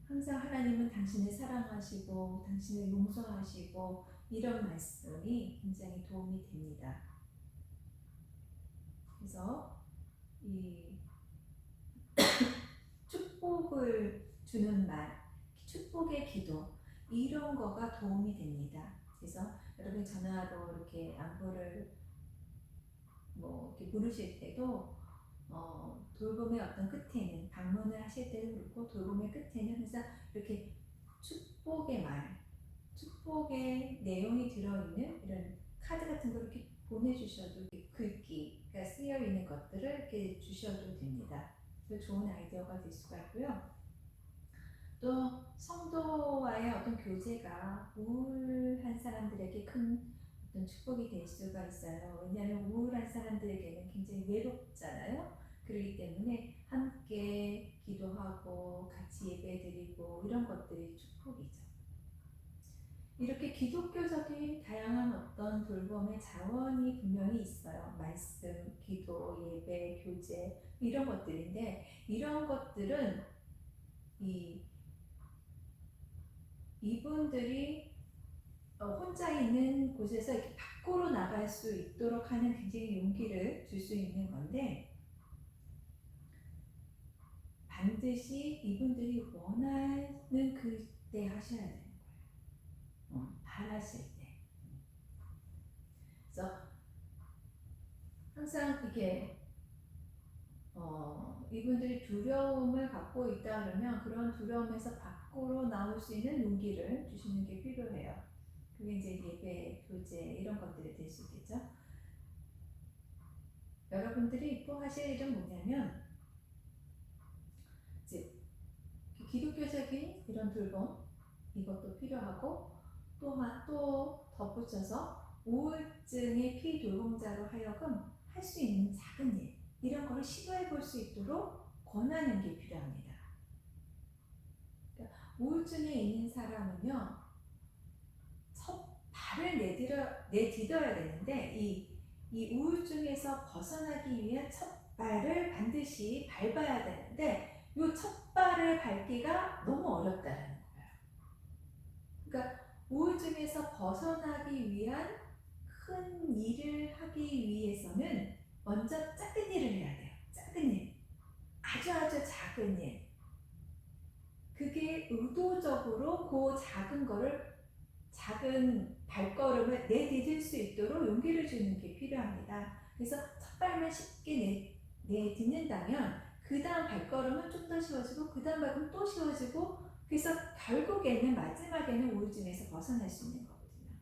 Speaker 1: 항상 하나님은 당신을 사랑하시고 당신을 용서하시고 이런 말씀이 굉장히 도움이 됩니다. 그래서 이 축복을 주는 말, 축복의 기도 이런 거가 도움이 됩니다. 그래서 여러분 전화로 이렇게 안부를 뭐 이렇게 물으실 때도 돌봄의 어떤 끝에는 방문을 하실 때도 그렇고 돌봄의 끝에는 항상 이렇게 축복의 말, 축복의 내용이 들어있는 이런 카드 같은 걸 이렇게 보내주셔도 글귀가 쓰여 있는 것들을 이렇게 주셔도 됩니다. 좋은 아이디어가 될 수가 있고요. 또 성도와의 어떤 교제가 우울한 사람들에게 큰 어떤 축복이 될 수가 있어요. 왜냐하면 우울한 사람들에게는 굉장히 외롭잖아요. 그렇기 때문에 함께 기도하고 같이 예배드리고 이런 것들이 축복이죠. 이렇게 기독교적인 다양한 어떤 돌봄의 자원이 분명히 있어요. 말씀, 기도, 예배, 교제 이런 것들인데 이런 것들은 이분들이 혼자 있는 곳에서 이렇게 밖으로 나갈 수 있도록 하는 굉장히 용기를 줄 수 있는 건데 반드시 이분들이 원하는 그때 하셔야 되는 거예요. 바라실 때. 그래서 항상 이게 이분들이 두려움을 갖고 있다 그러면 그런 두려움에서 밖으로 나올 수 있는 용기를 주시는 게 필요해요. 그게 이제 예배, 교제 이런 것들이 될 수 있겠죠. 여러분들이 또 하실 일은 뭐냐면 이제 기독교적인 이런 돌봄 이것도 필요하고 또 덧붙여서 우울증의 피돌봄자로 하여금 할 수 있는 작은 일 이런 거를 시도해 볼 수 있도록 권하는 게 필요합니다. 그러니까 우울증에 있는 사람은요 첫 발을 내디뎌야 되는데 이 우울증에서 벗어나기 위한 첫 발을 반드시 밟아야 되는데 이 첫 발을 밟기가 너무 어렵다는 거예요. 그러니까 우울증에서 벗어나기 위한 큰 일을 하기 위해서는 먼저 작은 일을 해야 돼요. 작은 일. 아주 작은 일. 그게 의도적으로 그 작은 발걸음을 내디딜 수 있도록 용기를 주는 게 필요합니다. 그래서 첫 발만 쉽게 내딛는다면 그 다음 발걸음은 좀 더 쉬워지고 그 다음 발걸음은 또 쉬워지고 그래서 결국에는 마지막에는 우울증에서 벗어날 수 있는 거거든요.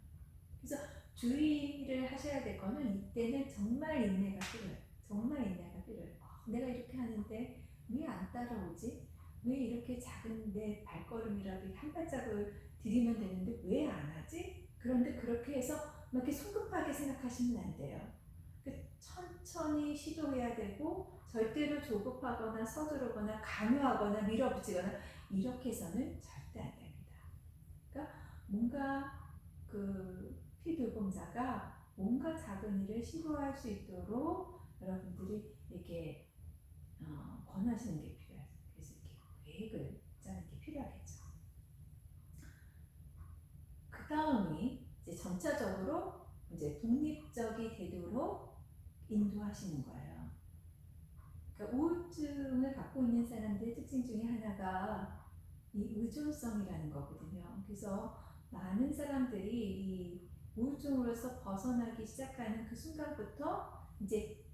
Speaker 1: 그래서 주의를 하셔야 될 거는 이때는 정말 인내가 필요해요. 정말 인내가 필요해요. 내가 이렇게 하는데 왜 안 따라오지? 왜 이렇게 작은 내 발걸음이라도 한 발짝을 들이면 되는데 왜 안 하지? 그런데 그렇게 해서 막 이렇게 성급하게 생각하시면 안 돼요. 천천히 시도해야 되고 절대로 조급하거나 서두르거나 강요하거나 밀어붙이거나 이렇게 해서는 절대 안 됩니다. 그러니까 뭔가 피돌봄자가 뭔가 작은 일을 시도할 수 있도록 여러분들이 이렇게 권하시는 게 필요해요. 그래서 이렇게 계획을 짜는 게 필요하겠죠. 그 다음이 이제 점차적으로 이제 독립적이 되도록 인도하시는 거예요. 그러니까 우울증을 갖고 있는 사람들의 특징 중에 하나가 이 의존성이라는 거거든요. 그래서 많은 사람들이 이 우울증으로서 벗어나기 시작하는 그 순간부터 이제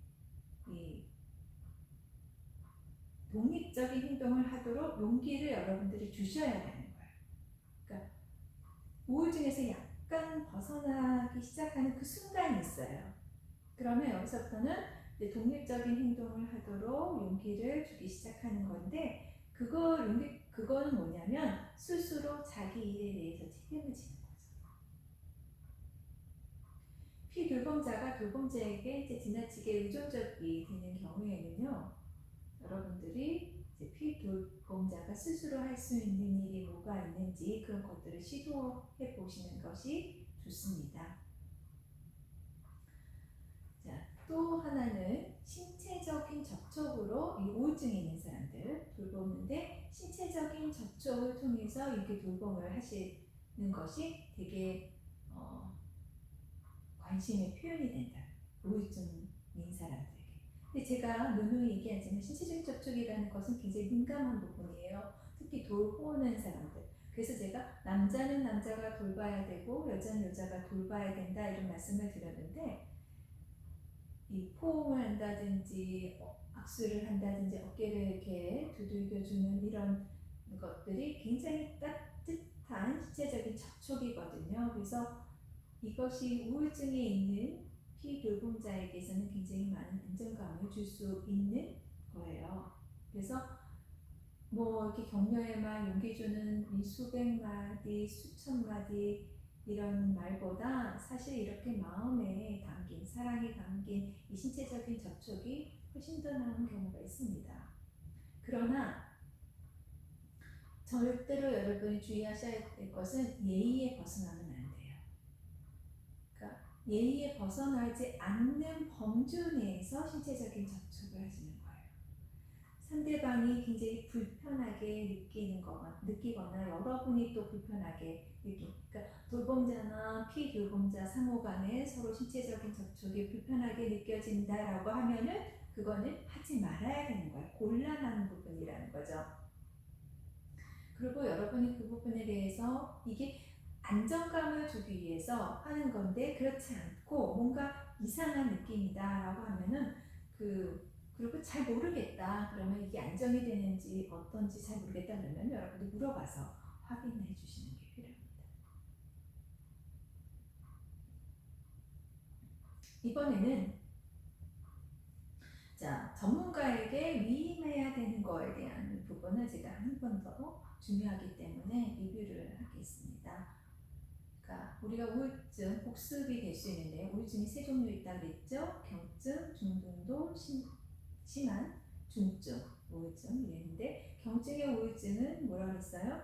Speaker 1: 이 독립적인 행동을 하도록 용기를 여러분들이 주셔야 되는 거예요. 그러니까 우울증에서 약간 벗어나기 시작하는 그 순간이 있어요. 그러면 여기서부터는 이제 독립적인 행동을 하도록 용기를 주기 시작하는 건데 그거는 뭐냐면 스스로 자기 일에 대해서 책임을 지는 거죠. 피돌봄자가 돌봄자에게 이제 지나치게 의존적이 되는 경우에는요, 여러분들이 이제 피돌봄자가 스스로 할 수 있는 일이 뭐가 있는지 그런 것들을 시도해 보시는 것이 좋습니다. 자, 또 하나는 신체적인 접촉으로 이 우울증이 있는 사람들 돌보는데 신체적인 접촉을 통해서 이렇게 돌봄을 하시는 것이 되게 관심의 표현이 된다. 우울증인 사람들에게. 근데 제가 누누이 얘기하지만 신체적인 접촉이라는 것은 굉장히 민감한 부분이에요. 특히 돌보는 사람들. 그래서 제가 남자는 남자가 돌봐야 되고 여자는 여자가 돌봐야 된다 이런 말씀을 드렸는데 이 포옹을 한다든지 악수를 한다든지 어깨를 이렇게 두들겨주는 이런 것들이 굉장히 따뜻한 신체적인 접촉이거든요. 그래서 이것이 우울증에 있는 피돌봄자에게서는 굉장히 많은 안정감을 줄 수 있는 거예요. 그래서 뭐 이렇게 격려에만 용기 주는 이 수백 마디, 수천 마디 이런 말보다 사실 이렇게 마음에 담긴 사랑이 담긴 이 신체적인 접촉이 훨씬 더 나은 경우가 있습니다. 그러나 절대로 여러분이 주의하셔야 될 것은 예의에 벗어나면 안 돼요. 그러니까 예의에 벗어나지 않는 범주 내에서 신체적인 접촉을 하시는 거예요. 상대방이 굉장히 불편하게 느끼거나 여러분이 또 불편하게 그러니까 돌봄자나 피돌봄자 상호 간에 서로 신체적인 접촉이 불편하게 느껴진다라고 하면은 그거는 하지 말아야 되는 거예요. 곤란한 부분이라는 거죠. 그리고 여러분이 그 부분에 대해서 이게 안정감을 주기 위해서 하는 건데 그렇지 않고 뭔가 이상한 느낌이다라고 하면은 그리고 잘 모르겠다 그러면 이게 안정이 되는지 어떤지 잘 모르겠다 그러면 여러분이 물어봐서 확인해 주시는 게 필요합니다. 이번에는 자 전문가에게 위임해야 되는 거에 대한 부분을 제가 한 번 더 중요하기 때문에 리뷰를 하겠습니다. 그러니까 우리가 우울증, 복습이 될 수 있는데 우울증이 세 종류 있다고 그랬죠? 경증, 중등도, 심한 중증 우울증 이랬는데 경증의 우울증은 뭐라고 했어요?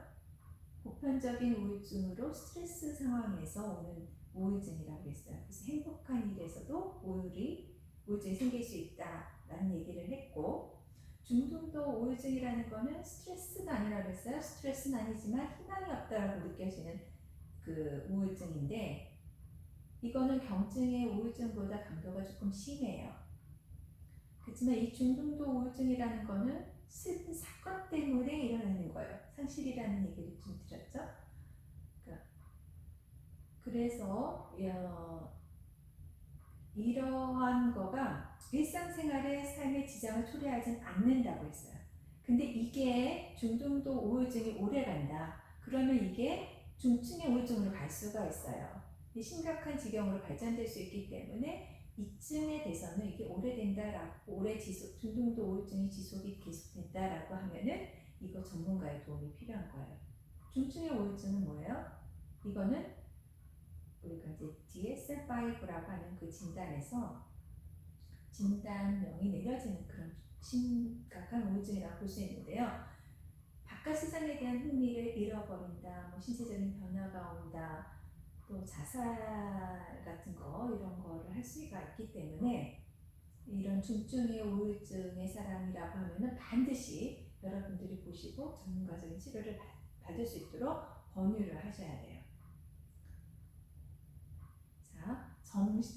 Speaker 1: 보편적인 우울증으로 스트레스 상황에서 오는 우울증이라고 했어요. 그래서 행복한 일에서도 우울증이 생길 수 있다라는 얘기를 했고 중등도 우울증이라는 거는 스트레스가 아니라고 했어요. 스트레스는 아니지만 희망이 없다라고 느껴지는 그 우울증인데 이거는 경증의 우울증보다 강도가 조금 심해요. 그렇지만 이 중등도 우울증이라는 거는 슬픈 사건 때문에 일어나는 거예요. 상실이라는 얘기를 좀 드렸죠. 그래서 이러한 거가 일상생활에 삶의 지장을 초래하진 않는다고 했어요. 근데 이게 중등도 우울증이 오래 간다. 그러면 이게 중증의 우울증으로 갈 수가 있어요. 심각한 지경으로 발전될 수 있기 때문에 이쯤에 대해서는 이게 오래된다라고 중등도 우울증이 지속이 계속된다라고 하면은 이거 전문가의 도움이 필요한 거예요. 중증의 우울증은 뭐예요? 이거는 우리가 이제 DSM-5라고 하는 그 진단에서 진단명이 내려지는 그런 심각한 우울증이라고 볼 수 있는데요. 바깥 세상에 대한 흥미를 잃어버린다, 뭐 신체적인 변화가 온다, 또 자살 같은 거 이런 거를 할 수가 있기 때문에 이런 중증의 우울증의 사람이라고 하면은 반드시 여러분들이 보시고 전문가적인 치료를 받을 수 있도록 권유를 하셔야 돼요. 자,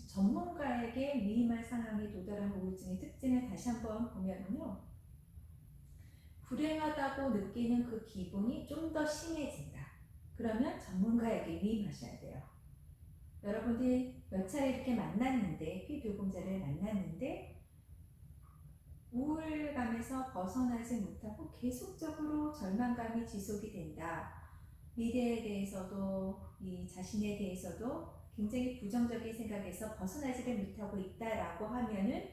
Speaker 1: 전문가에게 위임할 상황이 도달한 우울증의 특징을 다시 한번 보면요. 불행하다고 느끼는 그 기분이 좀 더 심해진다. 그러면 전문가에게 위임하셔야 돼요. 여러분들이 몇 차례 이렇게 만났는데, 피돌봄자를 만났는데 우울감에서 벗어나지 못하고 계속적으로 절망감이 지속이 된다. 미래에 대해서도 이 자신에 대해서도 굉장히 부정적인 생각에서 벗어나지를 못하고 있다라고 하면은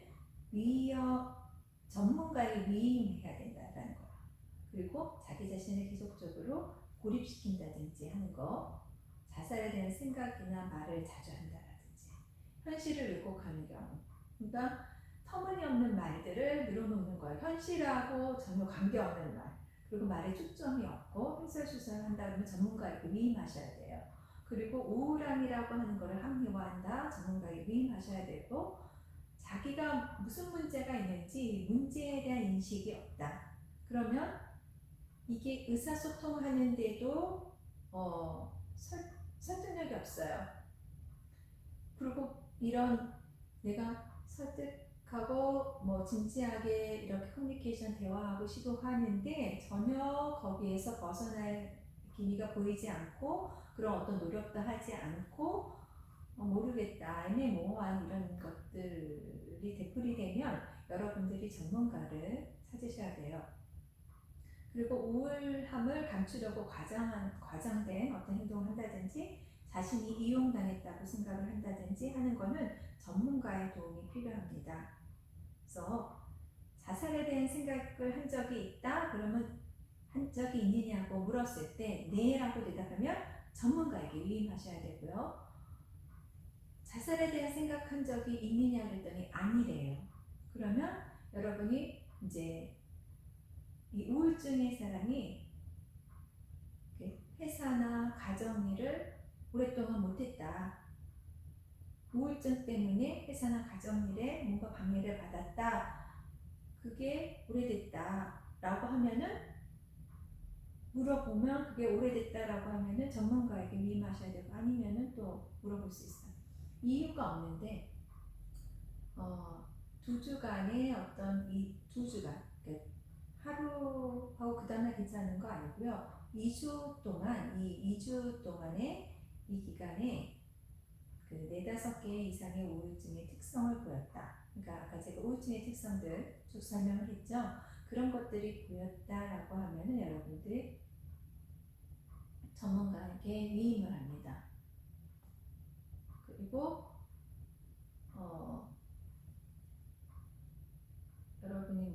Speaker 1: 전문가를 위임해야 된다라는 거예요. 그리고 자기 자신을 계속적으로 고립시킨다든지 하는 거, 자살에 대한 생각이나 말을 자주 한다라든지, 현실을 왜곡하는 경우, 그러니까 터무니없는 말들을 늘어놓는 거예요. 현실하고 전혀 관계없는 말, 그리고 말에 초점이 없고 횡설수설한다 그러면 전문가에게 위임하셔야 돼요. 그리고 우울함이라고 하는 것을 합리화한다, 전문가에게 위임하셔야 되고, 자기가 무슨 문제가 있는지 문제에 대한 인식이 없다. 그러면 이게 의사소통하는데도 설득력이 없어요. 그리고 이런 내가 설득하고 뭐 진지하게 이렇게 커뮤니케이션 대화하고 시도하는데 전혀 거기에서 벗어날 기미가 보이지 않고 그런 어떤 노력도 하지 않고 모르겠다 애매모호한 이런 것들이 되풀이되면 여러분들이 전문가를 찾으셔야 돼요. 그리고 우울함을 감추려고 과장된 어떤 행동을 한다든지 자신이 이용당했다고 생각을 한다든지 하는 거는 전문가의 도움이 필요합니다. 그래서 자살에 대한 생각을 한 적이 있다? 그러면 한 적이 있느냐고 물었을 때 네라고 대답하면 전문가에게 위임하셔야 되고요. 자살에 대한 생각한 적이 있느냐 그랬더니 아니래요. 그러면 여러분이 이제 이 우울증의 사람이 회사나 가정일을 오랫동안 못했다. 우울증 때문에 회사나 가정일에 뭔가 방해를 받았다. 그게 오래됐다. 라고 하면은 물어보면 그게 오래됐다라고 하면은 전문가에게 위임하셔야 되고 아니면은 또 물어볼 수 있어요. 이유가 없는데 2주간의 어떤 이 2주간 그러니까 하루하고 그 다음날 괜찮은 거 아니고요. 2주 동안 이 2주 동안의 이 기간에 그 4-5개 이상의 우울증의 특성을 보였다. 그러니까 아까 제가 우울증의 특성들 쭉 설명을 했죠. 그런 것들이 보였다라고 하면은 여러분들이 전문가에게 위임을 합니다. 그리고 여러분이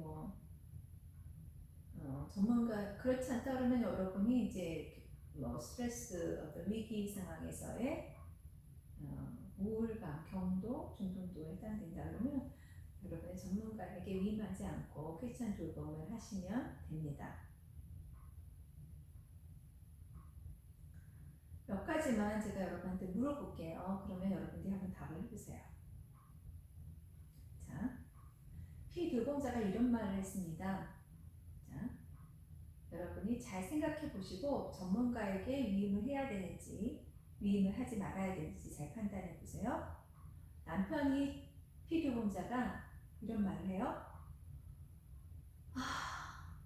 Speaker 1: 전문가 그렇지 않다 그러면 여러분이 이제 스트레스 어떤 위기 상황에서의 우울감, 경도, 중등도에 해당된다 그러면 여러분의 전문가에게 위임하지 않고 크리스찬 돌봄을 하시면 됩니다. 몇 가지만 제가 여러분한테 물어볼게요. 그러면 여러분들이 한번 답을 해보세요. 자, 피돌봄자가 이런 말을 했습니다. 자, 여러분이 잘 생각해 보시고 전문가에게 위임을 해야 되는지 위임을 하지 말아야 되는지 잘 판단해 보세요. 남편이 피돌봄자가 이런 말을 해요.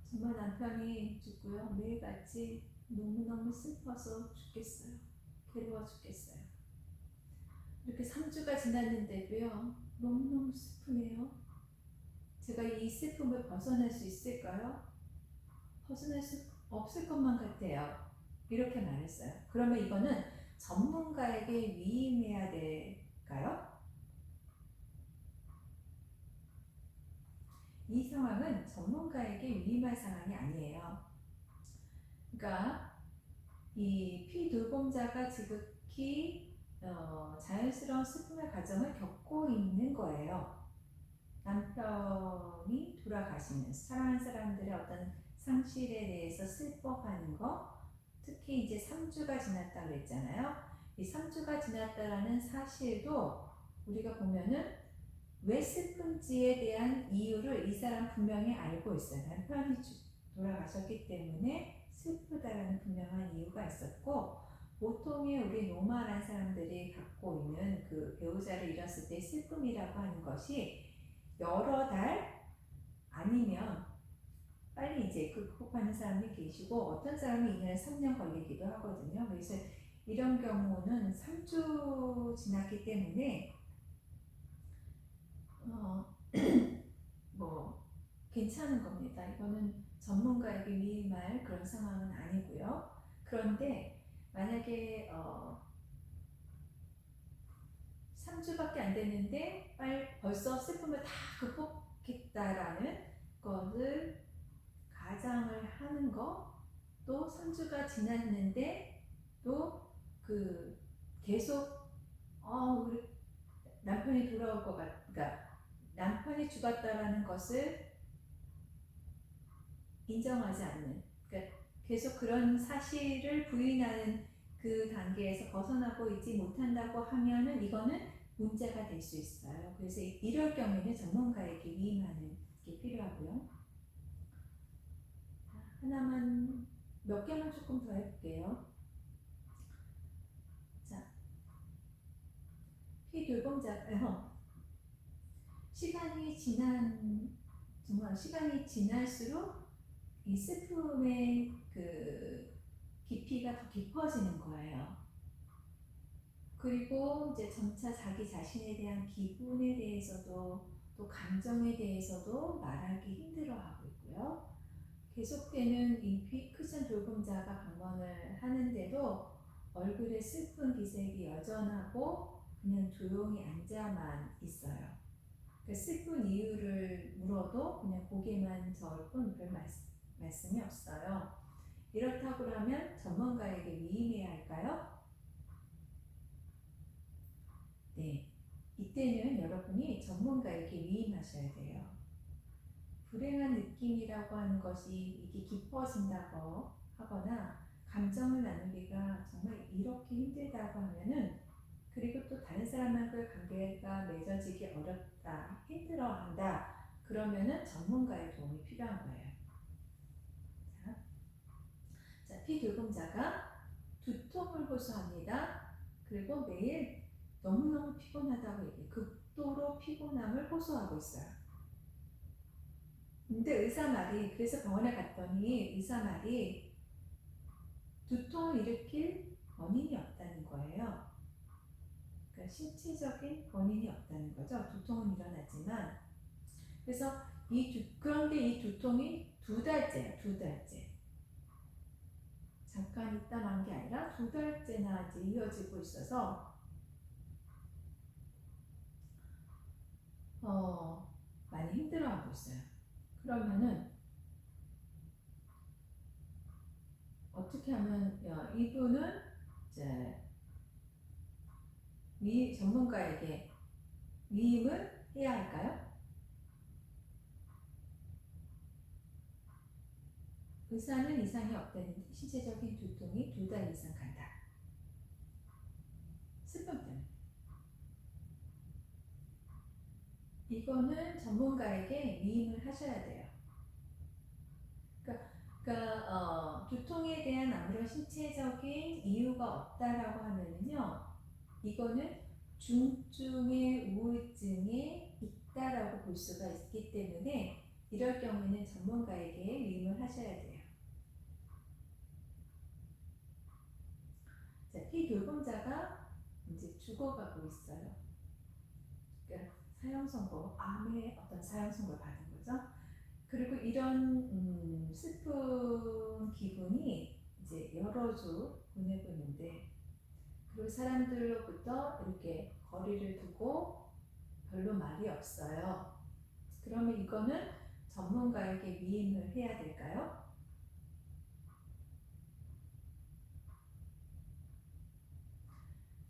Speaker 1: 정말 남편이 죽고요. 매일같이 너무너무 슬퍼서 죽겠어요. 괴로워 죽겠어요. 이렇게 3주가 지났는데도요. 너무너무 슬프네요. 제가 이 슬픔을 벗어날 수 있을까요? 벗어날 수 없을 것만 같아요. 이렇게 말했어요. 그러면 이거는 전문가에게 위임해야 될까요? 이 상황은 전문가에게 위임할 상황이 아니에요. 그러니까 이 피돌봄자가 지극히 자연스러운 슬픔의 과정을 겪고 있는 거예요. 남편이 돌아가시면서 사랑하는 사람들의 어떤 상실에 대해서 슬퍼하는 거, 특히 이제 3주가 지났다 그랬잖아요. 이 3주가 지났다라는 사실도 우리가 보면은 왜 슬픈지에 대한 이유를 이 사람 분명히 알고 있어요. 남편이 돌아가셨기 때문에 슬프다라는 분명한 이유가 있었고, 보통의 우리 노말한 사람들이 갖고 있는 그 배우자를 잃었을 때 슬픔이라고 하는 것이 여러 달 아니면 빨리 이제 극복하는 사람이 계시고 어떤 사람이 2년, 3년 걸리기도 하거든요. 그래서 이런 경우는 3주 지났기 때문에 괜찮은 겁니다. 이거는 전문가에게 위임할 그런 상황은 아니고요. 그런데 만약에 3주밖에 안 됐는데 벌써 슬픔을 다 극복했다라는 것을 가장을 하는 거, 또 3주가 지났는데 또 그 계속 우리 남편이 돌아올 것 그러니까 남편이 죽었다라는 것을 인정하지 않는, 그러니까 계속 그런 사실을 부인하는 그 단계에서 벗어나고 있지 못한다고 하면은 이거는 문제가 될 수 있어요. 그래서 이럴 경우에는 전문가에게 위임하는 게 필요하고요. 하나만 몇 개만 조금 더 해볼게요. 자, 피돌봄자 정말 시간이 지날수록 이 슬픔의 그 깊이가 더 깊어지는 거예요. 그리고 이제 점차 자기 자신에 대한 기분에 대해서도 또 감정에 대해서도 말하기 힘들어하고 있고요. 계속되는 이 크리스천 돌봄자가 방문을 하는데도 얼굴에 슬픈 기색이 여전하고 그냥 조용히 앉아만 있어요. 그 슬픈 이유를 물어도 그냥 고개만 저을 뿐 별 말씀이 없어요. 이렇다고 하면 전문가에게 위임해야 할까요? 네. 이때는 여러분이 전문가에게 위임하셔야 돼요. 불행한 느낌이라고 하는 것이 이게 깊어진다고 하거나 감정을 나누기가 정말 이렇게 힘들다고 하면은 그리고 또 다른 사람과의 관계가 맺어지기 어렵다, 힘들어한다. 그러면은 전문가의 도움이 필요한 거예요. 자, 피교금자가 두통을 호소합니다. 그리고 매일 너무너무 피곤하다고 얘기해요. 극도로 피곤함을 호소하고 있어요. 근데 의사 말이, 그래서 병원에 갔더니 의사 말이 두통을 일으킬 원인이 없다는 거예요. 그러니까 신체적인 원인이 없다는 거죠. 두통은 일어나지만. 그래서 그런데 이 두통이 2달째예요. 2달째. 잠깐 있다 만 게 아니라 2달째나 이제 이어지고 있어서 많이 힘들어하고 있어요. 그러면은 어떻게 하면 이분은 이제 전문가에게 위임을 해야 할까요? 의사는 이상이 없다는 신체적인 두통이 2달 이상 간다. 슬픔 때문에. 이거는 전문가에게 위임을 하셔야 돼요. 그러니까 두통에 대한 아무런 신체적인 이유가 없다라고 하면은요, 이거는 중증의 우울증에 있다라고 볼 수가 있기 때문에 이럴 경우에는 전문가에게 위임을 하셔야 돼요. 자, 피돌봄자가 이제 죽어가고 있어요. 그러니까 사형 선고, 암의 어떤 사형 선고를 받은 거죠. 그리고 이런 슬픈 기분이 이제 여러 주 보내고 있는데, 그리고 사람들로부터 이렇게 거리를 두고 별로 말이 없어요. 그러면 이거는 전문가에게 위임을 해야 될까요?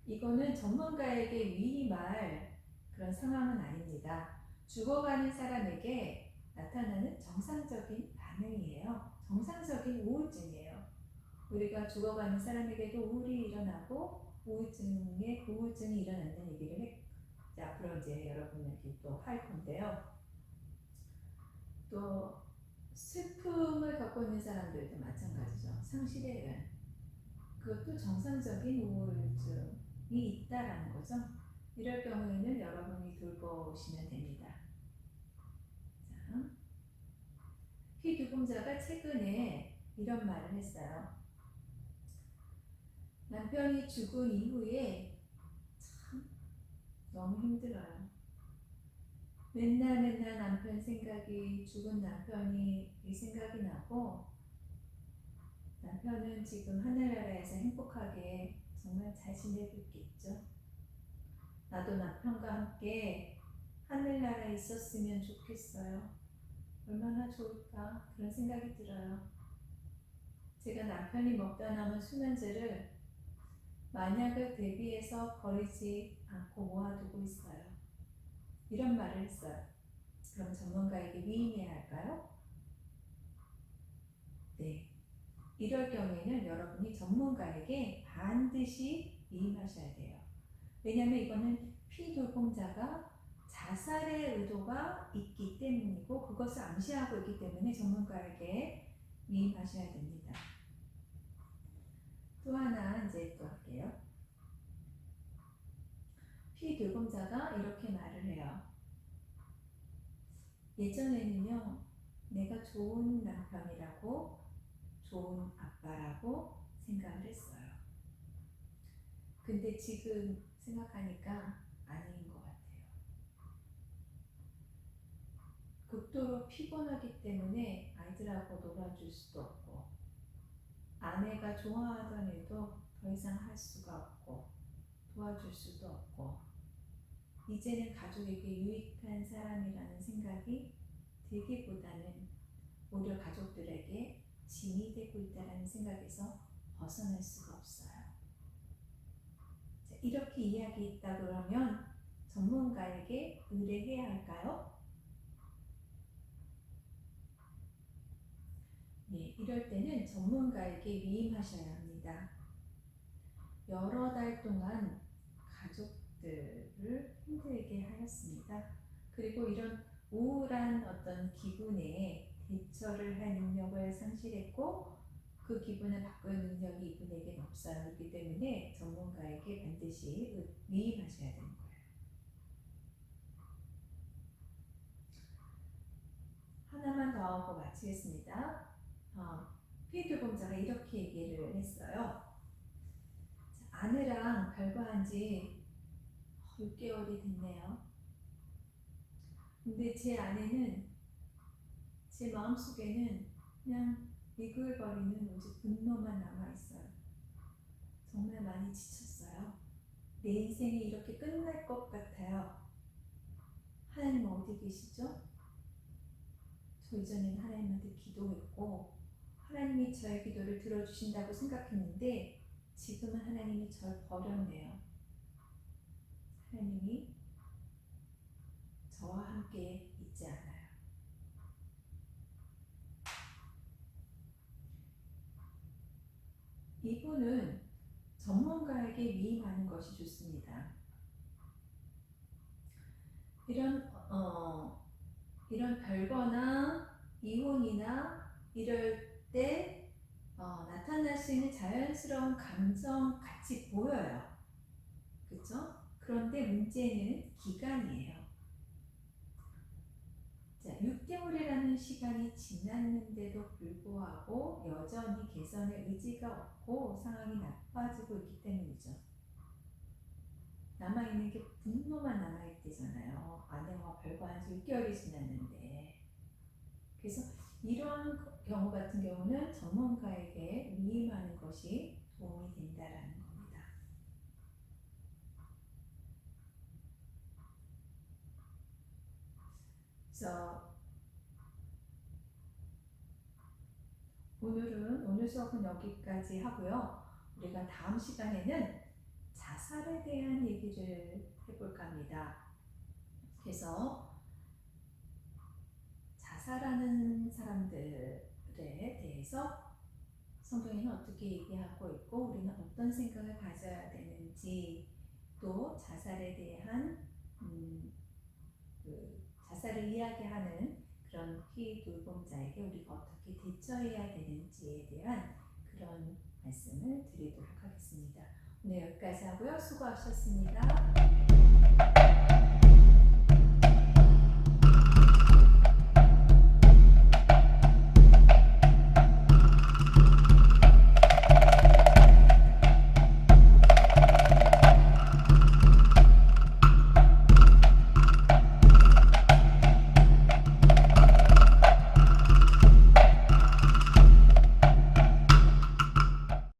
Speaker 1: 이거는 전문가에게 위임할 그런 상황은 아닙니다. 죽어가는 사람에게 나타나는 정상적인 반응이에요. 정상적인 우울증이에요. 우리가 죽어가는 사람에게도 우울이 일어나고 우울증이 일어난다는 얘기를 앞으로 이제 여러분에게 또 할 건데요. 또 슬픔을 겪고 있는 사람들도 마찬가지죠. 상실에 의한 그것도 정상적인 우울증이 있다라는 거죠. 이럴 경우에는 여러분이 돌보시면 됩니다. 자, 피규금자가 최근에 이런 말을 했어요. 남편이 죽은 이후에 참 너무 힘들어요. 맨날 남편 생각이, 죽은 남편이 이 생각이 나고, 남편은 지금 하늘나라에서 행복하게 정말 잘 지내고 있겠죠. 나도 남편과 함께 하늘나라에 있었으면 좋겠어요. 얼마나 좋을까 그런 생각이 들어요. 제가 남편이 먹다 남은 수면제를 만약을 대비해서 버리지 않고 모아두고 있어요. 이런 말을 했어요. 그럼 전문가에게 위임해야 할까요? 네. 이럴 경우에는 여러분이 전문가에게 반드시 위임하셔야 돼요. 왜냐하면 이거는 피돌봄자가 자살의 의도가 있기 때문이고 그것을 암시하고 있기 때문에 전문가에게 위임하셔야 됩니다. 또 하나 이제 또 할게요. 피돌봄자가 이렇게 말을 해요. 예전에는요, 내가 좋은 남편이라고, 좋은 아빠라고 생각을 했어요. 근데 지금 생각하니까 아닌 것 같아요. 극도로 피곤하기 때문에 아이들하고 놀아줄 수도 없고, 아내가 좋아하던 일도 더 이상 할 수가 없고 도와줄 수도 없고 이제는 가족에게 유익한 사람이라는 생각이 들기보다는 오히려 가족들에게 짐이 되고 있다는 생각에서 벗어날 수가 없어요. 자, 이렇게 이야기했다 그러면 전문가에게 의뢰해야 할까요? 네, 이럴 때는 전문가에게 위임하셔야 합니다. 여러 달 동안 가족들을 힘들게 하였습니다. 그리고 이런 우울한 어떤 기분에 대처를 할 능력을 상실했고 그 기분을 바꿀 능력이 이분에게는 없어요. 그렇기 때문에 전문가에게 반드시 위임하셔야 되는 거예요. 하나만 더 하고 마치겠습니다. 피해교범자가 이렇게 얘기를 했어요. 아내랑 별거한 지 6개월이 됐네요. 근데 제 아내는 제 마음속에는 그냥 미글거리는 오직 분노만 남아있어요. 정말 많이 지쳤어요. 내 인생이 이렇게 끝날 것 같아요. 하나님 어디 계시죠? 저 이전에는 하나님한테 기도했고 하나님이 저의 기도를 들어주신다고 생각했는데 지금은 하나님이 저를 버렸네요. 하나님이 저와 함께 있지 않아요. 이분은 전문가에게 위임하는 것이 좋습니다. 이런 별거나 이혼이나 이럴 때 나타날 수 있는 자연스러운 감정 같이 보여요. 그렇죠? 그런데 문제는 기간이에요. 자, 6개월이라는 시간이 지났는데도 불구하고 여전히 개선의 의지가 없고 상황이 나빠지고 있기 때문이죠. 남아있는 게 분노만 남아있대잖아요. 아내와 별거한 지 6개월이 지났는데. 그래서 이러한 경우 같은 경우는 전문가에게 위임하는 것이 도움이 된다라는 겁니다. 그래서 오늘 수업은 여기까지 하고요. 우리가 다음 시간에는 자살에 대한 얘기를 해볼까 합니다. 그래서 자살하는 사람들에 대해서 성경에는 어떻게 얘기하고 있고 우리는 어떤 생각을 가져야 되는지 또 자살에 대한 자살을 이야기하는 그런 피해돌봄자에게 우리가 어떻게 대처해야 되는지에 대한 그런 말씀을 드리도록 하겠습니다. 오늘 여기까지 하고요. 수고하셨습니다.